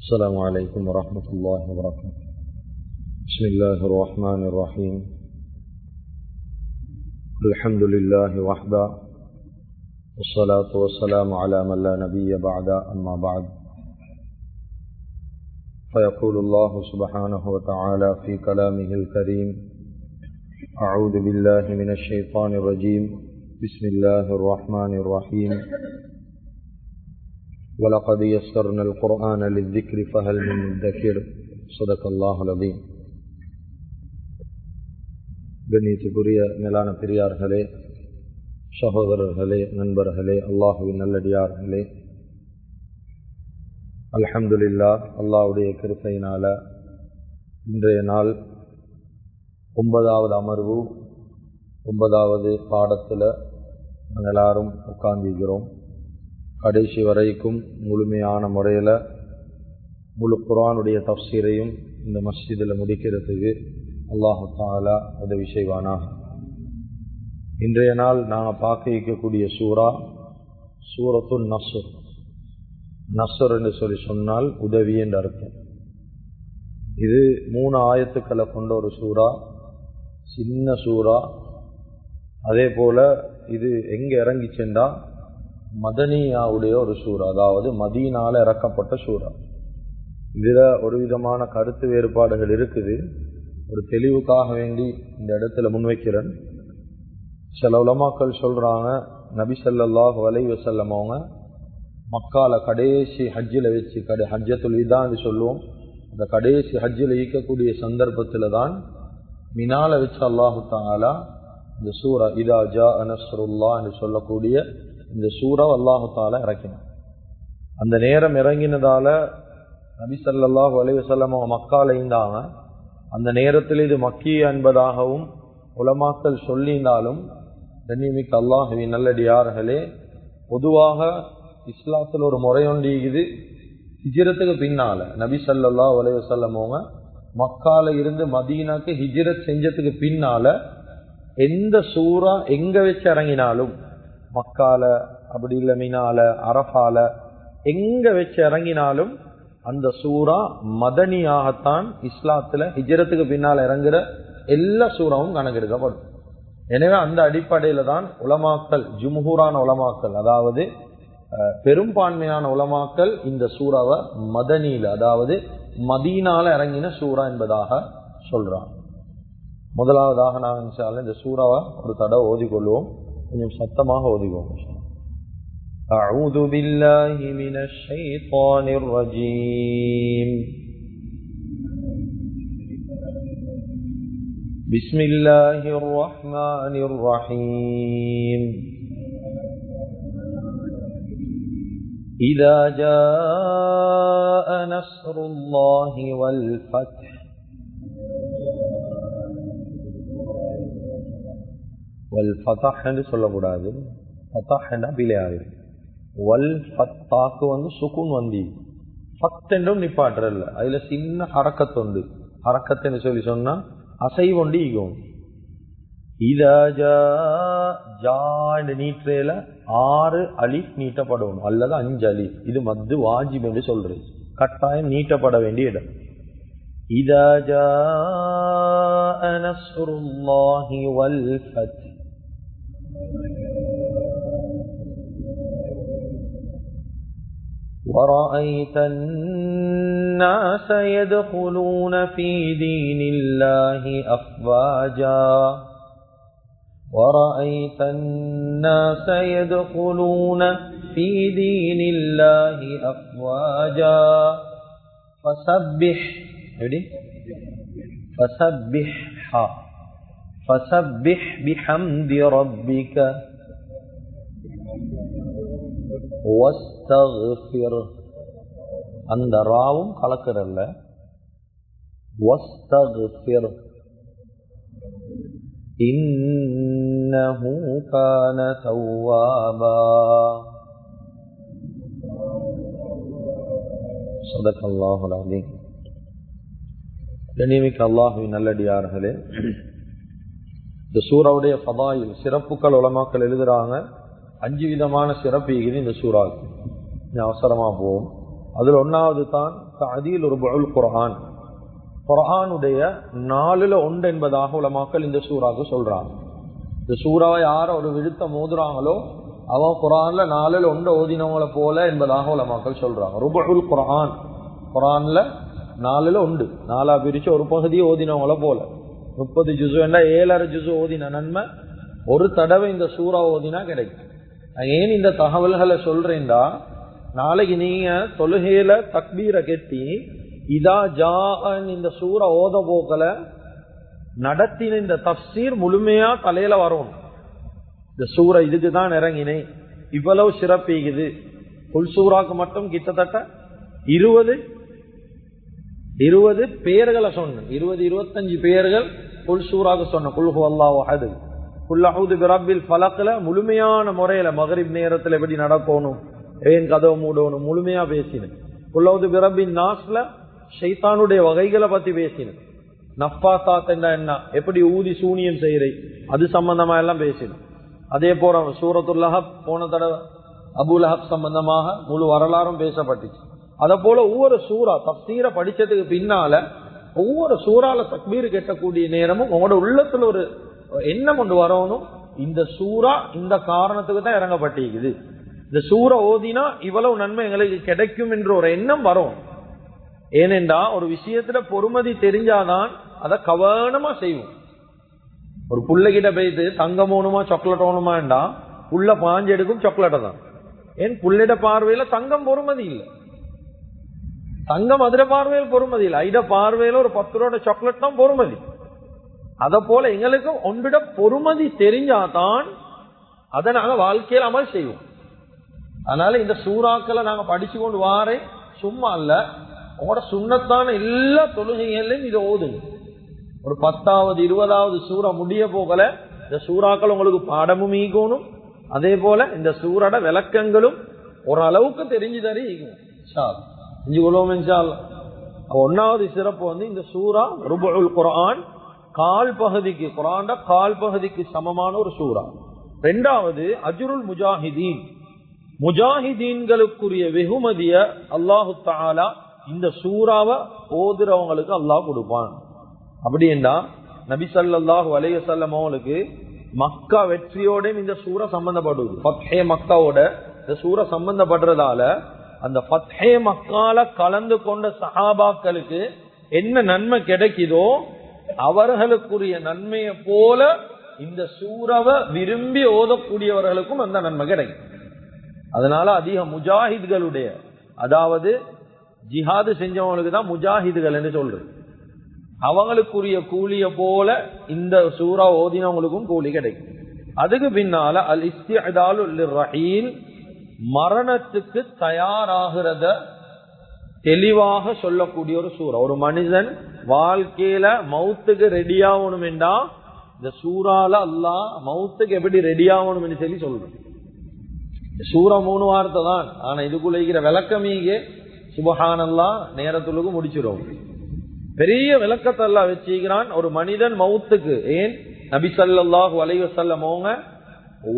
السلام عليكم ورحمة الله وبركاته. بسم الله الرحمن الرحيم. الحمد لله وحده والصلاة والسلام على من لا نبي بعد، أما بعد، فيقول الله سبحانه وتعالى في كلامه الكريم: أعوذ بالله من الشيطان الرجيم، بسم الله الرحمن الرحيم. وَلَقَدْ يَسَّرْنَا الْقُرْآنَ لِلذِّكْرِ فَهَلْ مِن مُّدَّكِرٍ. صدق الله العظيم. கண்ணியத்துக்குரிய மேலான பெரியார்களே, சகோதரர்களே, நண்பர்களே, அல்லாஹுவின் நல்லடியார்களே, அல்ஹம்துலில்லாஹ், அல்லாஹ்வுடைய கிருபையினால இன்றைய நாள் 9வது அமர்வு 9வது பாடத்தில் நாங்கள் எல்லாரும் உட்கார்ந்திருக்கிறோம். கடைசி வரைக்கும் முழுமையான முறையில் முழு குர்ஆனுடைய தஃப்சீரையும் இந்த மஸ்ஜிதில் முடிக்கிறதுக்கு அல்லாஹு தஆலா உதவி செய்வானாக. இன்றைய நாள் நாங்கள் பார்க்க இருக்கக்கூடிய சூரத்துன் நஸ்ர். நஸ்ர் என்று சொன்னால் உதவி என்று அர்த்தம். இது 3 ஆயத்துக்களை கொண்ட ஒரு சூரா, சின்ன சூரா. அதே போல் இது எங்கே இறங்கிச்சென்றா மதனியாவுடைய ஒரு சூறா, அதாவது மதீனால இறக்கப்பட்ட சூறா. இதில் ஒரு விதமான கருத்து வேறுபாடுகள் இருக்குது. ஒரு தெளிவுக்காக வேண்டி இந்த இடத்துல முன்வைக்கிறேன். சில உலமாக்கள் சொல்கிறாங்க, நபி ஸல்லல்லாஹு அலைஹி வஸல்லம் அவங்க மக்கால கடைசி ஹஜ்ஜில் வச்சு, ஹஜ்ஜத்துல் விதான்னு சொல்லுவோம், அந்த கடைசி ஹஜ்ஜில் ஈக்கக்கூடிய சந்தர்ப்பத்தில் தான் மினால வச்சு அல்லாஹு தஆலா இந்த சூரா இதா ஜா நஸ்ருல்லாஹ் என்று சொல்லக்கூடிய இந்த சூரா அல்லாஹு தஆலா இறக்கினார். அந்த நேரம் இறங்கினதால நபி ஸல்லல்லாஹு அலைஹி வஸல்லம் மக்கால இருந்தாங்க. அந்த நேரத்தில் இது மக்கிய என்பதாகவும் உலமாக்கள் சொல்லியிருந்தாலும், கண்ணியமிக்க அல்லாஹுவின் நல்லடியார்களே, பொதுவாக இஸ்லாத்தில் ஒரு முறை ஒன்று இது. ஹிஜ்ரத்துக்கு பின்னால நபி ஸல்லல்லாஹு அலைஹி வஸல்லம் மக்கால இருந்து மதீனாக்கு ஹிஜ்ரத் செஞ்சதுக்கு பின்னால எந்த சூரா எங்க வச்சு இறங்கினாலும், மக்கால அப்படி இல்லை மினால அரஃபால எங்க வச்சு இறங்கினாலும் அந்த சூரா மதனியாகத்தான் இஸ்லாத்துல ஹிஜ்ரத்துக்கு பின்னால் இறங்குற எல்லா சூறாவும் கணக்கெடுக்கப்படும். எனவே அந்த அடிப்படையில தான் உலமாக்கள், ஜும்ஹூரான உலமாக்கள், அதாவது பெரும்பான்மையான உலமாக்கள் இந்த சூறாவை மதனியில, அதாவது மதீனால இறங்கின சூறா என்பதாக சொல்றாங்க. முதலாவதாக நாங்கள் இன்ஷாஅல்லாஹ் இந்த சூறாவை ஒரு தடவை ஓதிக்கொள்வோம். கொஞ்சம் சத்தமாக ஓதிக்கோங்க. அஊது பில்லாஹி மினஷ் ஷைத்தானிர் ரஜீம். பிஸ்மில்லாஹிர் ரஹ்மானிர் ரஹீம். இதா ஜாஅ நஸ்ருல்லாஹி வல் ஃபத்ஹ். வல் ஃபதஹ் என்று சொல்லக்கூடாது. ஃபதஹ் என்றா பிழையாது. வல் ஃபத்தாக்கு சுகுன் வந்தி, ஃபத் என்றும் நிப்பாட்டுறல்ல, அதுல சின்ன ஹரக்கத்துண்டு. ஹரக்கத்துன்னு சொல்லி சொன்னா அசைவொண்டு ஈகும். இதா ஜா நீட்டையில 6 அலிஃப் நீட்டப்படணும், அல்லது 5 அலிஃப். இது மத்து வாஜிப் என்று சொல்றது, கட்டாயம் நீட்டப்பட வேண்டிய இடம். இதா ஜாஅ நஸ்ருல்லாஹி வல் ஃபத்ஹ். وَرَأَيْتَ النَّاسَ يَدْخُلُونَ فِي دِينِ اللَّهِ أَفْوَاجًا. وَرَأَيْتَ النَّاسَ يَدْخُلُونَ فِي دِينِ اللَّهِ أَفْوَاجًا. فَسَبِّحْ بِحَمْدِ رَبِّكَ وَاسْتَغْفِرْ. அந்த ராவும் கலக்கிறல்ல, وَاسْتَغْفِرْ إِنَّهُ كَانَ تَوَّابًا. صدق الله العظيم. கண்ணியமிக்க அல்லாஹ்வின் நல்லடியார்களே, இந்த சூராவுடைய ஃபதாயில் சிறப்புகள் உலமாக்கள் எழுதுறாங்க. 5 விதமான சிறப்பு இந்த சூறாவுக்கு. அவசரமா போவோம். அதில் ஒன்னாவது தான் தஅதீல் ருபுல் குர்ஆன். குர்ஆனுடைய 4/1 என்பதாக உலமாக்கள் இந்த சூறாவுக்கு சொல்றாங்க. இந்த சூறாவை யார ஒரு விழுத்த மோதுறாங்களோ அவன் குர்ஆன்ல 4/1 ஓதினவங்கள போல என்பதாக உலமாக்கள் சொல்றாங்க. ருபுல் குர்ஆன், குர்ஆன்ல 4/1 4 பிரிச்சு ஒரு பகுதியை ஓதினவங்கள போல. 30 ஜுஸு என்றா 7.5 ஜுஸு ஓதின நன்மை ஒரு தடவை இந்த சூறா ஓதினா கிடைக்கும். ஏன் இந்த தகவல்களை சொல்றேன்டா, நாளைக்கு நீங்க தொழுகையில தக்பீரை கெட்டி இதா ஜாஅன் இந்த சூறா ஓத போக்கல நடத்தின இந்த தஃப்சீர் முழுமையா தலையில வரணும். இந்த சூறா இதுக்குதான் இறங்கினேன், இவ்வளவு சிறப்பிக்குது. புல் சூறாக்கு மட்டும் கிட்டத்தட்ட 20 பேர்களை சொன்ன, 20-25 பேர்கள் புல் சூறாக்கு சொன்ன. குல் ஹுவல்லாஹு அஹத், குல் அஊது பிரப்பில் ஃபலக்ல முழுமையான முறையில மகரிப் நேரத்தில் எப்படி நடக்கணும், ஏன் கதவு மூடணும் முழுமையா பேசினேன். குல் அஊது பிரப்பின் நாஸ்ல ஷைத்தானுடைய வகைகளை பத்தி பேசினேன். நஃபாசாத் என்ன, எப்படி ஊதி சூனியம் செய்யறை, அது சம்பந்தமா எல்லாம் பேசினேன். அதே போல சூரத்துல் லஹப் போன தடவை அபூ லஹப் சம்பந்தமாக முழு வரலாறும் பேசப்பட்டுச்சு. அத போல ஒவ்வொரு சூறா தஃப்சீரை படிச்சதுக்கு பின்னால ஒவ்வொரு சூறால தக்பீர் கெட்டக்கூடிய நேரமும் உங்களோட உள்ளத்துல ஒரு எண்ணம் கொண்டு வரணும். இந்த சூறா இந்த காரணத்துக்கு தான் இறங்கப்பட்டிருக்குது, இந்த சூறா ஓதினா இவ்வளவு நன்மை எங்களுக்கு கிடைக்கும் என்ற ஒரு எண்ணம் வரும். ஏனென்றா ஒரு விஷயத்துல பொறுமதி தெரிஞ்சாதான் அதை கவனமா செய்வோம். ஒரு புள்ளைகிட்ட போயிட்டு தங்கம் ஓணுமா சாக்லேட் ஓணுமாண்டா புள்ள பாஞ்சு எடுக்கும் சாக்லேட்டை தான். ஏன் புள்ளிட பார்வையில தங்கம் பொறுமதி இல்லை, தங்கம் அதிர பார்வையில் பொறுமதி இல்லை, ஐட பார்வையில ஒரு 10 ரூபாய் சாக்லேட் தான் பொறுமதி. அத போல எங்களுக்கும் ஒன்றிட பொறுமதி தெரிஞ்சாதான் அதை நாங்க வாழ்க்கையில் அமல் செய்வோம். அதனால இந்த சூறாக்களை நாங்க படிச்சு கொண்டு வாரே சும்மா இல்ல, உங்களோட சுண்ணத்தான எல்லா தொழுகைகளையும் இதை ஓதுங்க. ஒரு 10வது 20வது சூறா முடிய போகல இந்த சூறாக்கள் உங்களுக்கு பாடமும் ஈகணும், அதே போல இந்த சூறாட விளக்கங்களும் ஓரளவுக்கு தெரிஞ்சு தரி ஈகணும். ஒன்னாவது சிறப்பு இந்த சூறா ருபுல் குர்ஆன், கால் பகுதிக்கு குர்ஆன்ல கால் பகுதிக்கு சமமான ஒரு சூறா. இரண்டாவது அஜ்ருல் முஜாஹிதீன், முஜாஹிதீன்களுக்குரிய வெகுமதிய அல்லாஹு தஆலா இந்த சூறாவை ஓதுறவங்களுக்கு அல்லாஹ் கொடுப்பான். அப்படின்னா நபி ஸல்லல்லாஹு அலைஹி வஸல்லம் அவங்களுக்கு மக்கா வெற்றியோட இந்த சூறா சம்பந்தப்படுது. ஃபத்ஹே மக்காவோட இந்த சூறா சம்பந்தப்படுறதால அந்த ஃபத்ஹே மக்கால கலந்து கொண்ட சஹாபாக்களுக்கு என்ன நன்மை கிடைக்குதோ அவர்களுக்குரிய நன்மையை போல இந்த சூறாவை விரும்பி ஓதக்கூடியவர்களுக்கும் அந்த நன்மை கிடைக்கும். அதனால அதிக முஜாஹித்களுடைய, அதாவது ஜிஹாது செஞ்சவங்களுக்கு தான் முஜாஹிதுகள் என்று சொல்றது, அவங்களுக்குரிய கூலிய போல இந்த சூறா ஓதினவங்களுக்கும் கூலி கிடைக்கும். அதுக்கு பின்னால அல் இஸ்திஅதாலு லிர்ரஹீல், மரணத்துக்கு தயாராகிறத தெளிவாக சொல்லக்கூடிய ஒரு சூறா. ஒரு மனிதன் வாழ்க்கையில மௌத்துக்கு ரெடி ஆகணும் என்றா இந்த சூறால அல்லாஹ் மௌத்துக்கு எப்படி ரெடி ஆகணும் சொல்லி சொல்றேன். சூறா 3 வார்த்தை தான், ஆனா இதுக்குள்ள இருக்கிற விளக்கமீக சுப்ஹானல்லாஹ் நேரத்துக்கு முடிச்சிடும். பெரிய விளக்கத்தை எல்லாம் வச்சுக்கிறான். ஒரு மனிதன் மௌத்துக்கு, ஏன் நபி ஸல்லல்லாஹு அலைஹி வஸல்லம் அவங்க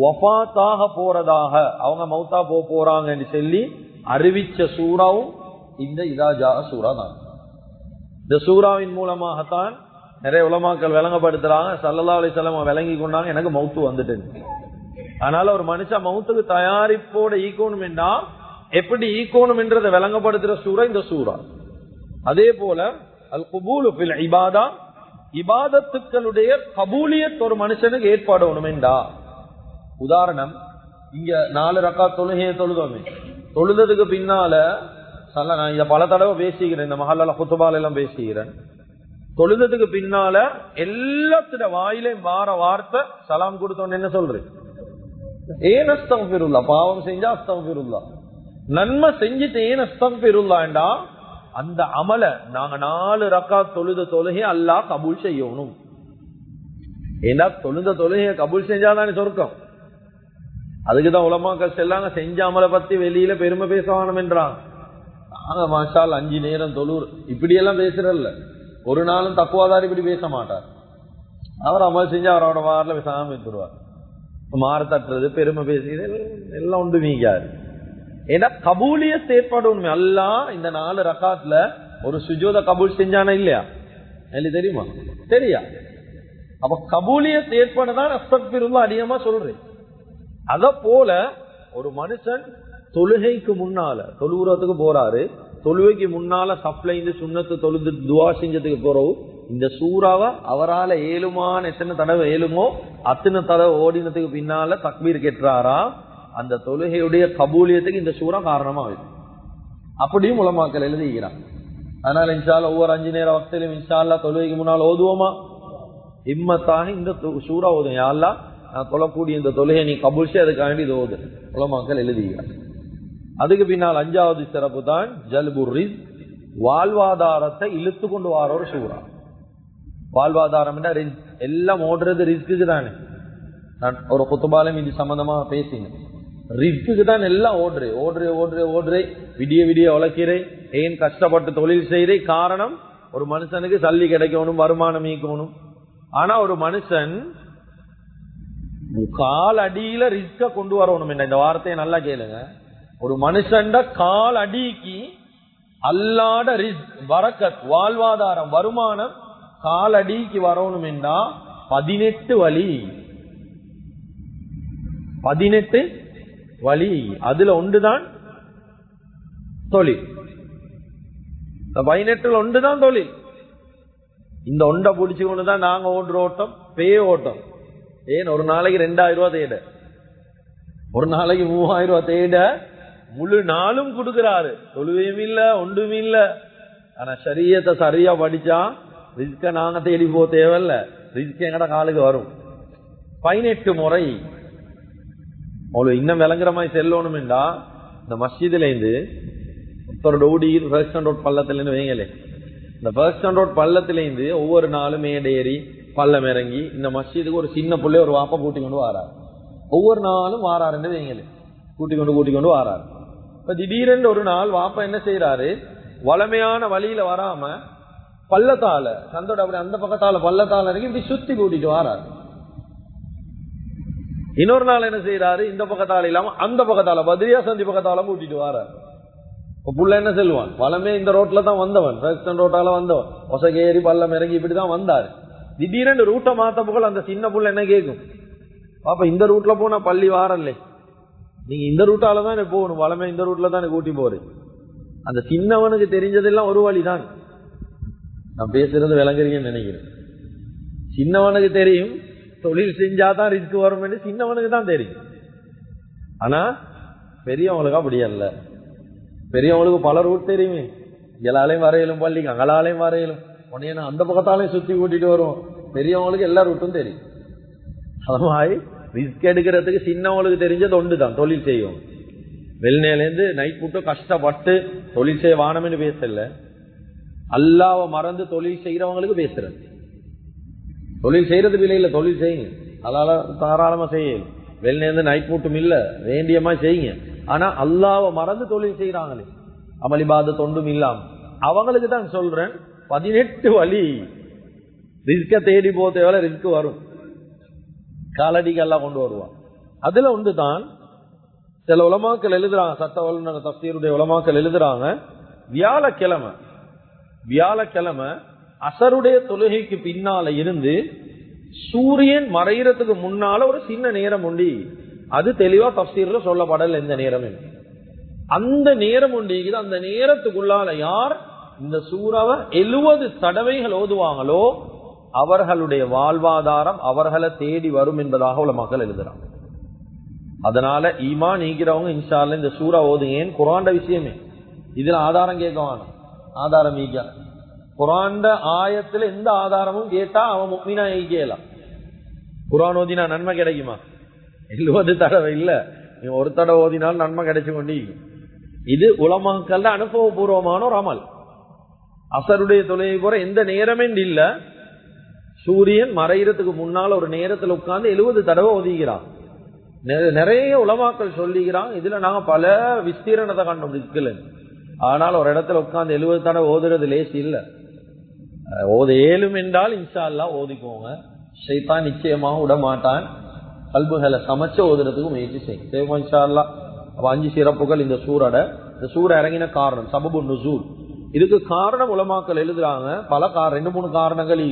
வஃபாத்தாக போறதாக, அவங்க மௌத்தா போறாங்கன்னு சொல்லி அறிவிச்ச சூறாவும் இந்த இதா ஜா சூறா தான். இந்த சூறாவின் மூலமாகத்தான் நிறைய உலமாக்கள் விளங்கப்படுத்துறாங்க. ஸல்லல்லாஹு அலைஹி வஸல்லம் விளங்கி கொண்டாங்க எனக்கு மௌத்து வந்துட்டு. அதனால ஒரு மனுஷன் மௌத்துக்கு தயாரிப்போட ஈக்கணும் என்றா எப்படி ஈக்கணும் என்றதை விளங்கப்படுத்துற சூறா இந்த சூறா. அதே போல அல் குபூலு ஃபில் இபாதா, இபாதத்துக்களுடைய கபூலியத் ஒரு மனுஷனுக்கு ஏற்பாடு என்றா. உதாரணம், இங்க 4 ரக்காத் தொழுகையை தொழுதோமே, தொழுததுக்கு பின்னால நான் இதை பல தடவை பேசிக்கிறேன், இந்த மஹல்லால குத்துபால எல்லாம் பேசிக்கிறேன். தொழுததுக்கு பின்னால எல்லாத்திட வாயிலையும் வார வார்த்தை சலாம் கொடுத்தோன்னு என்ன சொல்றேன், ஏன் அஸ்தக்ஃபிருல்லா, பாவம் செஞ்சா அஸ்தக்ஃபிருல்லா, நன்மை செஞ்சுட்டு ஏன் அஸ்தக்ஃபிருல்லாண்டா அந்த அமல நாங்க 4 ரக்காத் தொழுத தொழுகை அல்லாஹ் கபூல் செய்யணும். ஏன்னா தொழுத தொழுகையை கபூல் செஞ்சாதானே சொர்க்கம். அதுக்குதான் உலமாக்கள் செல்லாங்க செஞ்ச அமலை பத்தி வெளியில பெருமை பேசவானம் என்றாங்க. நாங்க மாஷால் 5 நேரம் தொழுர் இப்படி எல்லாம் பேசுறல்ல, ஒரு நாளும் தக்குவாதார் இப்படி பேச மாட்டார். அவர் அமல் செஞ்சு அவரோட வாரில் பேசாம எடுத்துருவார். மாற தட்டுறது பெருமை பேசுகிறது எல்லாம் உண்டு மீகாரு. ஏன்னா கபூலியத் ஏற்படணுமே. அல்லாஹ் இந்த 4 ரக்காத்ல ஒரு சுஜூத கபூல் செஞ்சானா இல்லையா? எனக்கு தெரியுமா? தெரியா? அப்ப கபூலியத் ஏற்படதான் அஸ்தக்பிருல்லாஹ் அதிகமா சொல்றேன். அத போல ஒரு மனுஷன் தொழுகைக்கு முன்னால தொழுவுறதுக்கு போறாரு, தொழுகைக்கு முன்னால சப்ளை இந்த சுண்ணத்து தொழுது துவா செஞ்சதுக்கு போறோம். இந்த சூறாவை அவரால் ஏழுமான எத்தனை தடவை ஏழுமோ அத்தனை தடவை ஓடினதுக்கு பின்னால தக்பீர் கேட்டுறாரா, அந்த தொழுகையுடைய கபூலியத்துக்கு இந்த சூறா காரணமா ஆகுது. அப்படியும் உலமாக்கள் எழுதிக்கிறான். அதனால இன்ஷா அல்லாஹ் ஒவ்வொரு 5 நேர வக்திலும் இன்ஷா அல்லாஹ் தொழுகைக்கு முன்னால் ஓதுவோமா? இம்மத்தாக இந்த சூறா ஓதும். யா அல்லாஹ் நான் தொழக்கூடிய இந்த தொழுகை நீ கபூல் செய், அதுக்காண்டி இது ஓது உலமாக்கள் எழுதிக்கிறான். அதுக்கு பின்னால் 5வது சிறப்பு தான் ஜல்புர் ரிஸ்க், வாழ்வாதாரத்தை இழுத்து கொண்டு வர ஒரு சூறா. வாழ்வாதாரம் எல்லாம் ஓடுறது ரிஸ்க்கு தானே. நான் ஒரு குத்துபாலும் இது சம்பந்தமா பேசினேன். ரிஸ்க்கு தான் எல்லாம் ஓடுறே விடிய விடிய உழைக்கிறேன், ஏன் கஷ்டப்பட்டு தொழில் செய்யறே. காரணம் ஒரு மனுஷனுக்கு சல்லி கிடைக்கணும், வருமானம் ஈக்கணும். ஆனா ஒரு மனுஷன் கால் அடியில ரிஸ்க கொண்டு வரணும். இந்த வார்த்தையை நல்லா கேளுங்க. ஒரு மனுஷன் கால் அடிக்கு அல்லாட ரிஸ்க் பரக்கத் வாழ்வாதாரம் வருமானம் கால் அடிக்கு வரணும் என்றா 18 வழி. 18 வழி. அதுல ஒன்றுதான் தொழில். 18 ஒன்றுதான் தொழில். இந்த ஒன்றை பிடிச்சு கொண்டுதான் நாங்க ஓடுற ஓட்டம் பேய ஓட்டம். ஏன் ஒரு நாளைக்கு 2000 ரூபாய் தேட, ஒரு நாளைக்கு 3000 ரூபாய் தேட முழு நாளும் கொடுக்கிறாரு. தொழுவையும் இல்ல ஒன்றும் இல்ல. ஆனா ஷரியத்தை சரியா படிச்சா ரிஸ்க நாங்க தேடி போ தேவையில்ல, ரிஸ்க் எங்கட காலுக்கு வரும். 18 முறை அவ்வளவு இன்னும் விளங்குற மாதிரி செல்லணும்டா. இந்த மஸ்ஜிதுல இருந்து ஓடி ஃபர்ஸ்ட் ரோட் பள்ளத்துல இருந்து வைங்களே, இந்த ஃபர்ஸ்ட் ரோட் பள்ளத்துல இருந்து ஒவ்வொரு நாளும் மேடேறி பள்ளம் இறங்கி இந்த மஸ்ஜிதுக்கு ஒரு சின்ன பிள்ளை ஒரு வாப்பா கூட்டி கொண்டு வாராரு. ஒவ்வொரு நாளும் வாராருன்னு வைங்களே, கூட்டி கொண்டு வாராரு. இப்ப திடீரென்று ஒரு நாள் வாப்பா என்ன செய்யறாரு, வளமையான வழியில வராம பள்ளத்தால சந்தோட அப்படி அந்த பக்கத்தால பள்ளத்தால இறங்கி இப்படி சுத்தி கூட்டிட்டு வாராரு. இன்னொரு நாள் என்ன செய்யறாரு, இந்த பக்கத்தால இல்லாம அந்த பக்கத்தால பத்ரியா சந்தி பக்கத்தால கூட்டிட்டு வாராரு. இப்ப புள்ள என்ன செல்வான், வளமே இந்த ரோட்ல தான் வந்தவன், ரோட்டால வந்தவன், ஒசகேரி பள்ளம் இறங்கி இப்படிதான் வந்தாரு. திடீரென்று ரூட்டை மாத்த புகழ் அந்த சின்ன புள்ள என்ன கேட்கும், பாப்பா இந்த ரூட்ல போனா பள்ளி வாரல்லே, நீங்க இந்த ரூட்டால தான் போகணும், வளமே இந்த ரூட்ல தான் கூட்டி போறேன். அந்த சின்னவனுக்கு தெரிஞ்சதெல்லாம் ஒரு வழிதான். நான் பேசுறது விளங்குறீங்கன்னு நினைக்கிறேன். சின்னவனுக்கு தெரியும் தொழில் செஞ்சாதான் ரிஸ்க் வரும் என்று சின்னவனுக்கு தான் தெரியும். ஆனா பெரியவங்களுக்கு அப்படி அல்ல. பெரியவங்களுக்கு பல ரூட் தெரியுமே, இங்களாலையும் வரையிலும் பள்ளிக்கு அங்களாலையும் வரையிலும் உடனே நான் அந்த பக்கத்தாலையும் சுத்தி கூட்டிட்டு வருவோம். பெரியவங்களுக்கு எல்லா ரூட்டும் தெரியும். அது மாதிரி ரிஸ்க் எடுக்கிறதுக்கு சின்னவங்களுக்கு தெரிஞ்சது ஒன்றுதான், தொழில் செய்யும். வெளிநேலேருந்து நைட் மட்டும் கஷ்டப்பட்டு தொழில் செய்ய வானம்னு பேசல, அல்லாஹ்வை மறந்து தொழில் செய்யறவங்களுக்கு பேசுறது. தொழில் செய்யறது விலையில தொழில் செய்யுங்க, அதனால தாராளமா செய்யும். வெளிநேர்ந்து நைட் மட்டும் இல்ல, வேண்டியமா செய்யுங்க. ஆனா அல்லாஹ்வை மறந்து தொழில் செய்யறாங்களே, அமளிபாத தொண்டும் இல்லாம, அவங்களுக்கு தான் சொல்றேன் 18 வழி. ரிஸ்க தேடி போ தேவை, ரிஸ்க் வரும், காலடிக்கு எல்லாம் கொண்டு வருவான். அதுல ஒன்றுதான் சில உலமாக்கள் எழுதுறாங்க, சட்ட வல்லுநர் தஃசீருடைய உலமாக்கள் எழுதுறாங்க, வியாழக்கிழமை அசருடைய தொழுகைக்கு பின்னால இருந்து சூரியன் மறைகிறதுக்கு முன்னால ஒரு சின்ன நேரம் உண்டு. அது தெளிவா தஃசீர்ல சொல்லப்படல எந்த நேரம். அந்த நேரம் உண்டு. அந்த நேரத்துக்குள்ளால யார் இந்த சூறாவை 70 தடவைகள் ஓதுவாங்களோ அவர்களுடைய வாழ்வாதாரம் அவர்களை தேடி வரும் என்பதாக உள்ள மக்கள் எழுதுறாங்க. அதனால ஈமான் நீக்கிறவங்க இன்ஷா அல்லாஹ் இந்த சூறா ஓதுங்க. ஏன் குர்ஆன் விஷயமே இதுல ஆதாரம் கேட்கவான, ஆதாரம் ஈக்க குர்ஆன் ஆயத்துல எந்த ஆதாரமும் கேட்டா அவன் முஃமினா ஈக்கலாம். குர்ஆன் ஓதினா நன்மை கிடைக்குமா? 70 தடவை இல்ல, நீ ஒரு தடவை ஓதினாலும் நன்மை கிடைச்சு கொண்டு. இது உலமாக்கள் அனுபவபூர்வமான ஒரு அமல். அசருடைய தொழுகை போற எந்த நேரமே இல்ல, சூரியன் மறைகிறதுக்கு முன்னால ஒரு நேரத்துல உட்கார்ந்து 70 தடவை ஓதிக்கிறான். நிறைய உலமாக்கள் சொல்லிக்கிறாங்க. இதுல நாங்க பல விஸ்தீரணத்தை கண்டோம் இருக்குல்ல. ஆனால் ஒரு இடத்துல உட்கார்ந்து 70 தடவை ஓதுறது லேசி இல்ல. ஓத ஏழும் என்றால் இன்ஷா அல்லாஹ் ஓதிக்கோங்க. ஷைத்தான் நிச்சயமாக விட மாட்டான். கல்புகளை சமைச்சு ஓதுறதுக்கு முயற்சி செய்யும். இன்ஷா அல்லாஹ் அப்ப 5 சிறப்புகள் இந்த சூரா இறங்கின காரணம் சபபு நுசூல். இதுக்கு காரணம் உலமாக்கள் எழுதுறாங்க. பல 2-3 காரணங்கள்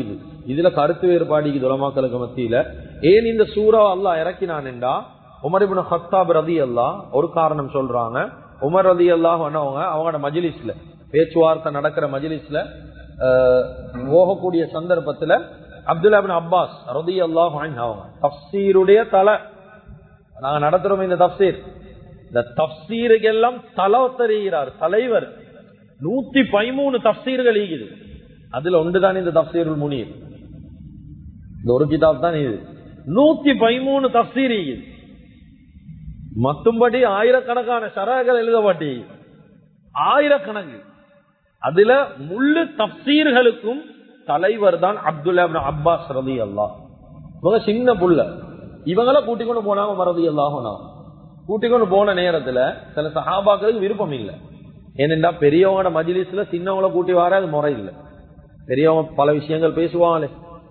இதுல கருத்து வேறுபாடு உலமாக்களுக்கு மத்தியில. ஏன் இந்த சூரா அல்லாஹ் இறக்கினான் என்றா, உமர் இப்னு கத்தாப் ரலியல்லாஹு ஒரு காரணம் சொல்றாங்க. உமர் ரலியல்லாஹு அவங்களோட மஜ்லிஸ்ல பேச்சுவார்த்தை நடக்கிற மஜ்லிஸ்ல போகக்கூடிய சந்தர்ப்பத்துல அப்துல்லா இப்னு அப்பாஸ் ரலியல்லாஹு அன்ஹு அவங்க தஃப்சீருடைய தலை, நாங்க நடத்துறோம் இந்த தஃப்சீர், இந்த தஃப்சீருக்கெல்லாம் தலை தெரிகிறார், தலைவர். 113 தஃப்சீர்கள் ஈகுது. அதுல ஒன்றுதான் இந்த தஃப்சீருல் முனீர். இந்த ஒரு கிதாப் தான் இது. 113 தஃப்சீர் ஈகுது. மத்தும்படி ஆயிரக்கணக்கான ஷரஹ்கள் எழுதப்பட்டி, ஆயிரக்கணக்கு. அதுல முழு தஃப்சீர்களுக்கும் தலைவர் தான் அப்துல்லா இப்னு அப்பாஸ் ரலியல்லாஹு. இவங்க சின்ன புள்ள, இவங்களை கூட்டிக்கொண்டு போனாங்க உமர் ரலியல்லாஹு அன்ஹு. கூட்டிக்கொண்டு போன நேரத்துல சில சஹாபாக்களுக்கு விருப்பம் இல்லை. ஏனென்றா பெரியவங்களோட மஜ்லிஸ்ல சின்னவங்களை கூட்டி வர அது முறை இல்லை. பெரியவங்க பல விஷயங்கள் பேசுவாங்களே,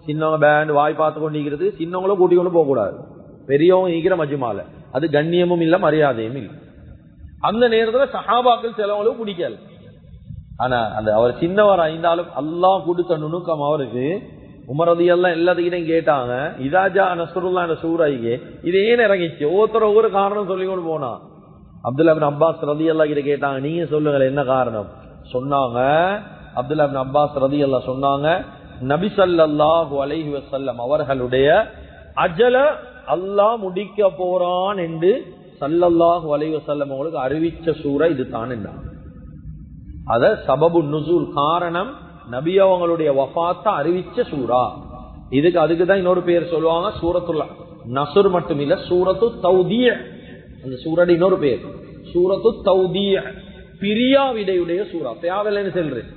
சின்னவங்க பேண்ட் வாய் பார்த்து கொண்டிருக்கிறது, சின்னவங்கள கூட்டி கொண்டு போக கூடாது. பெரியவங்க ஈக்கிற மஜ்மால அது கண்ணியமும் இல்ல, மரியாதையும் இல்லை. அந்த நேரத்துல சஹாபாக்கள் சிலவங்களுக்கு பிடிக்கல. ஆனா அந்த அவர் சின்னவர் ஐந்தாலும் அல்லாஹ் கொடுத்த நுணுக்கம் அவருக்கு. உமர் ரலியல்லாஹு எல்லாத்துக்கிட்டையும் கேட்டாங்க, இதாஜா நஸ்ருல்லாஹ் என்ற சூராய்க்கு இது ஏன் இறங்கிச்சு? ஒவ்வொரு காரணம் சொல்லி கொண்டு போனா. அப்துல்லா இப்னு அப்பாஸ் ரலியல்லாஹு கிட்ட கேட்டாங்க, நீங்க சொல்லுங்க என்ன காரணம்? சொன்னாங்க அப்துல்லா இப்னு அப்பாஸ் ரலியல்லாஹு சொன்னாங்க, நபி ஸல்லல்லாஹு அலைஹி வஸல்லம் அவர்களுடைய அஜல அல்லாஹ் முடிக்க போறான் என்று ஸல்லல்லாஹு அலைஹி வஸல்லம் அவங்களுக்கு அறிவிச்ச சூரா இதுதான் என்றாங்க. அத சபபு நுசூல் காரணம் நபி அவங்களுடைய வஃபாத்தை அறிவிச்ச சூரா. அதுக்குதான் இன்னொரு பேர் சொல்லுவாங்க சூரத்துல் நஸ்ர் மட்டும் இல்ல, சூரத்து தௌதீஅ். அந்த சூரடி இன்னொரு பேர் சூரத்து தௌதீஅ், பிரியாவிடையுடைய சூரா. ஃபேவல் என்ன சொல்றேன்?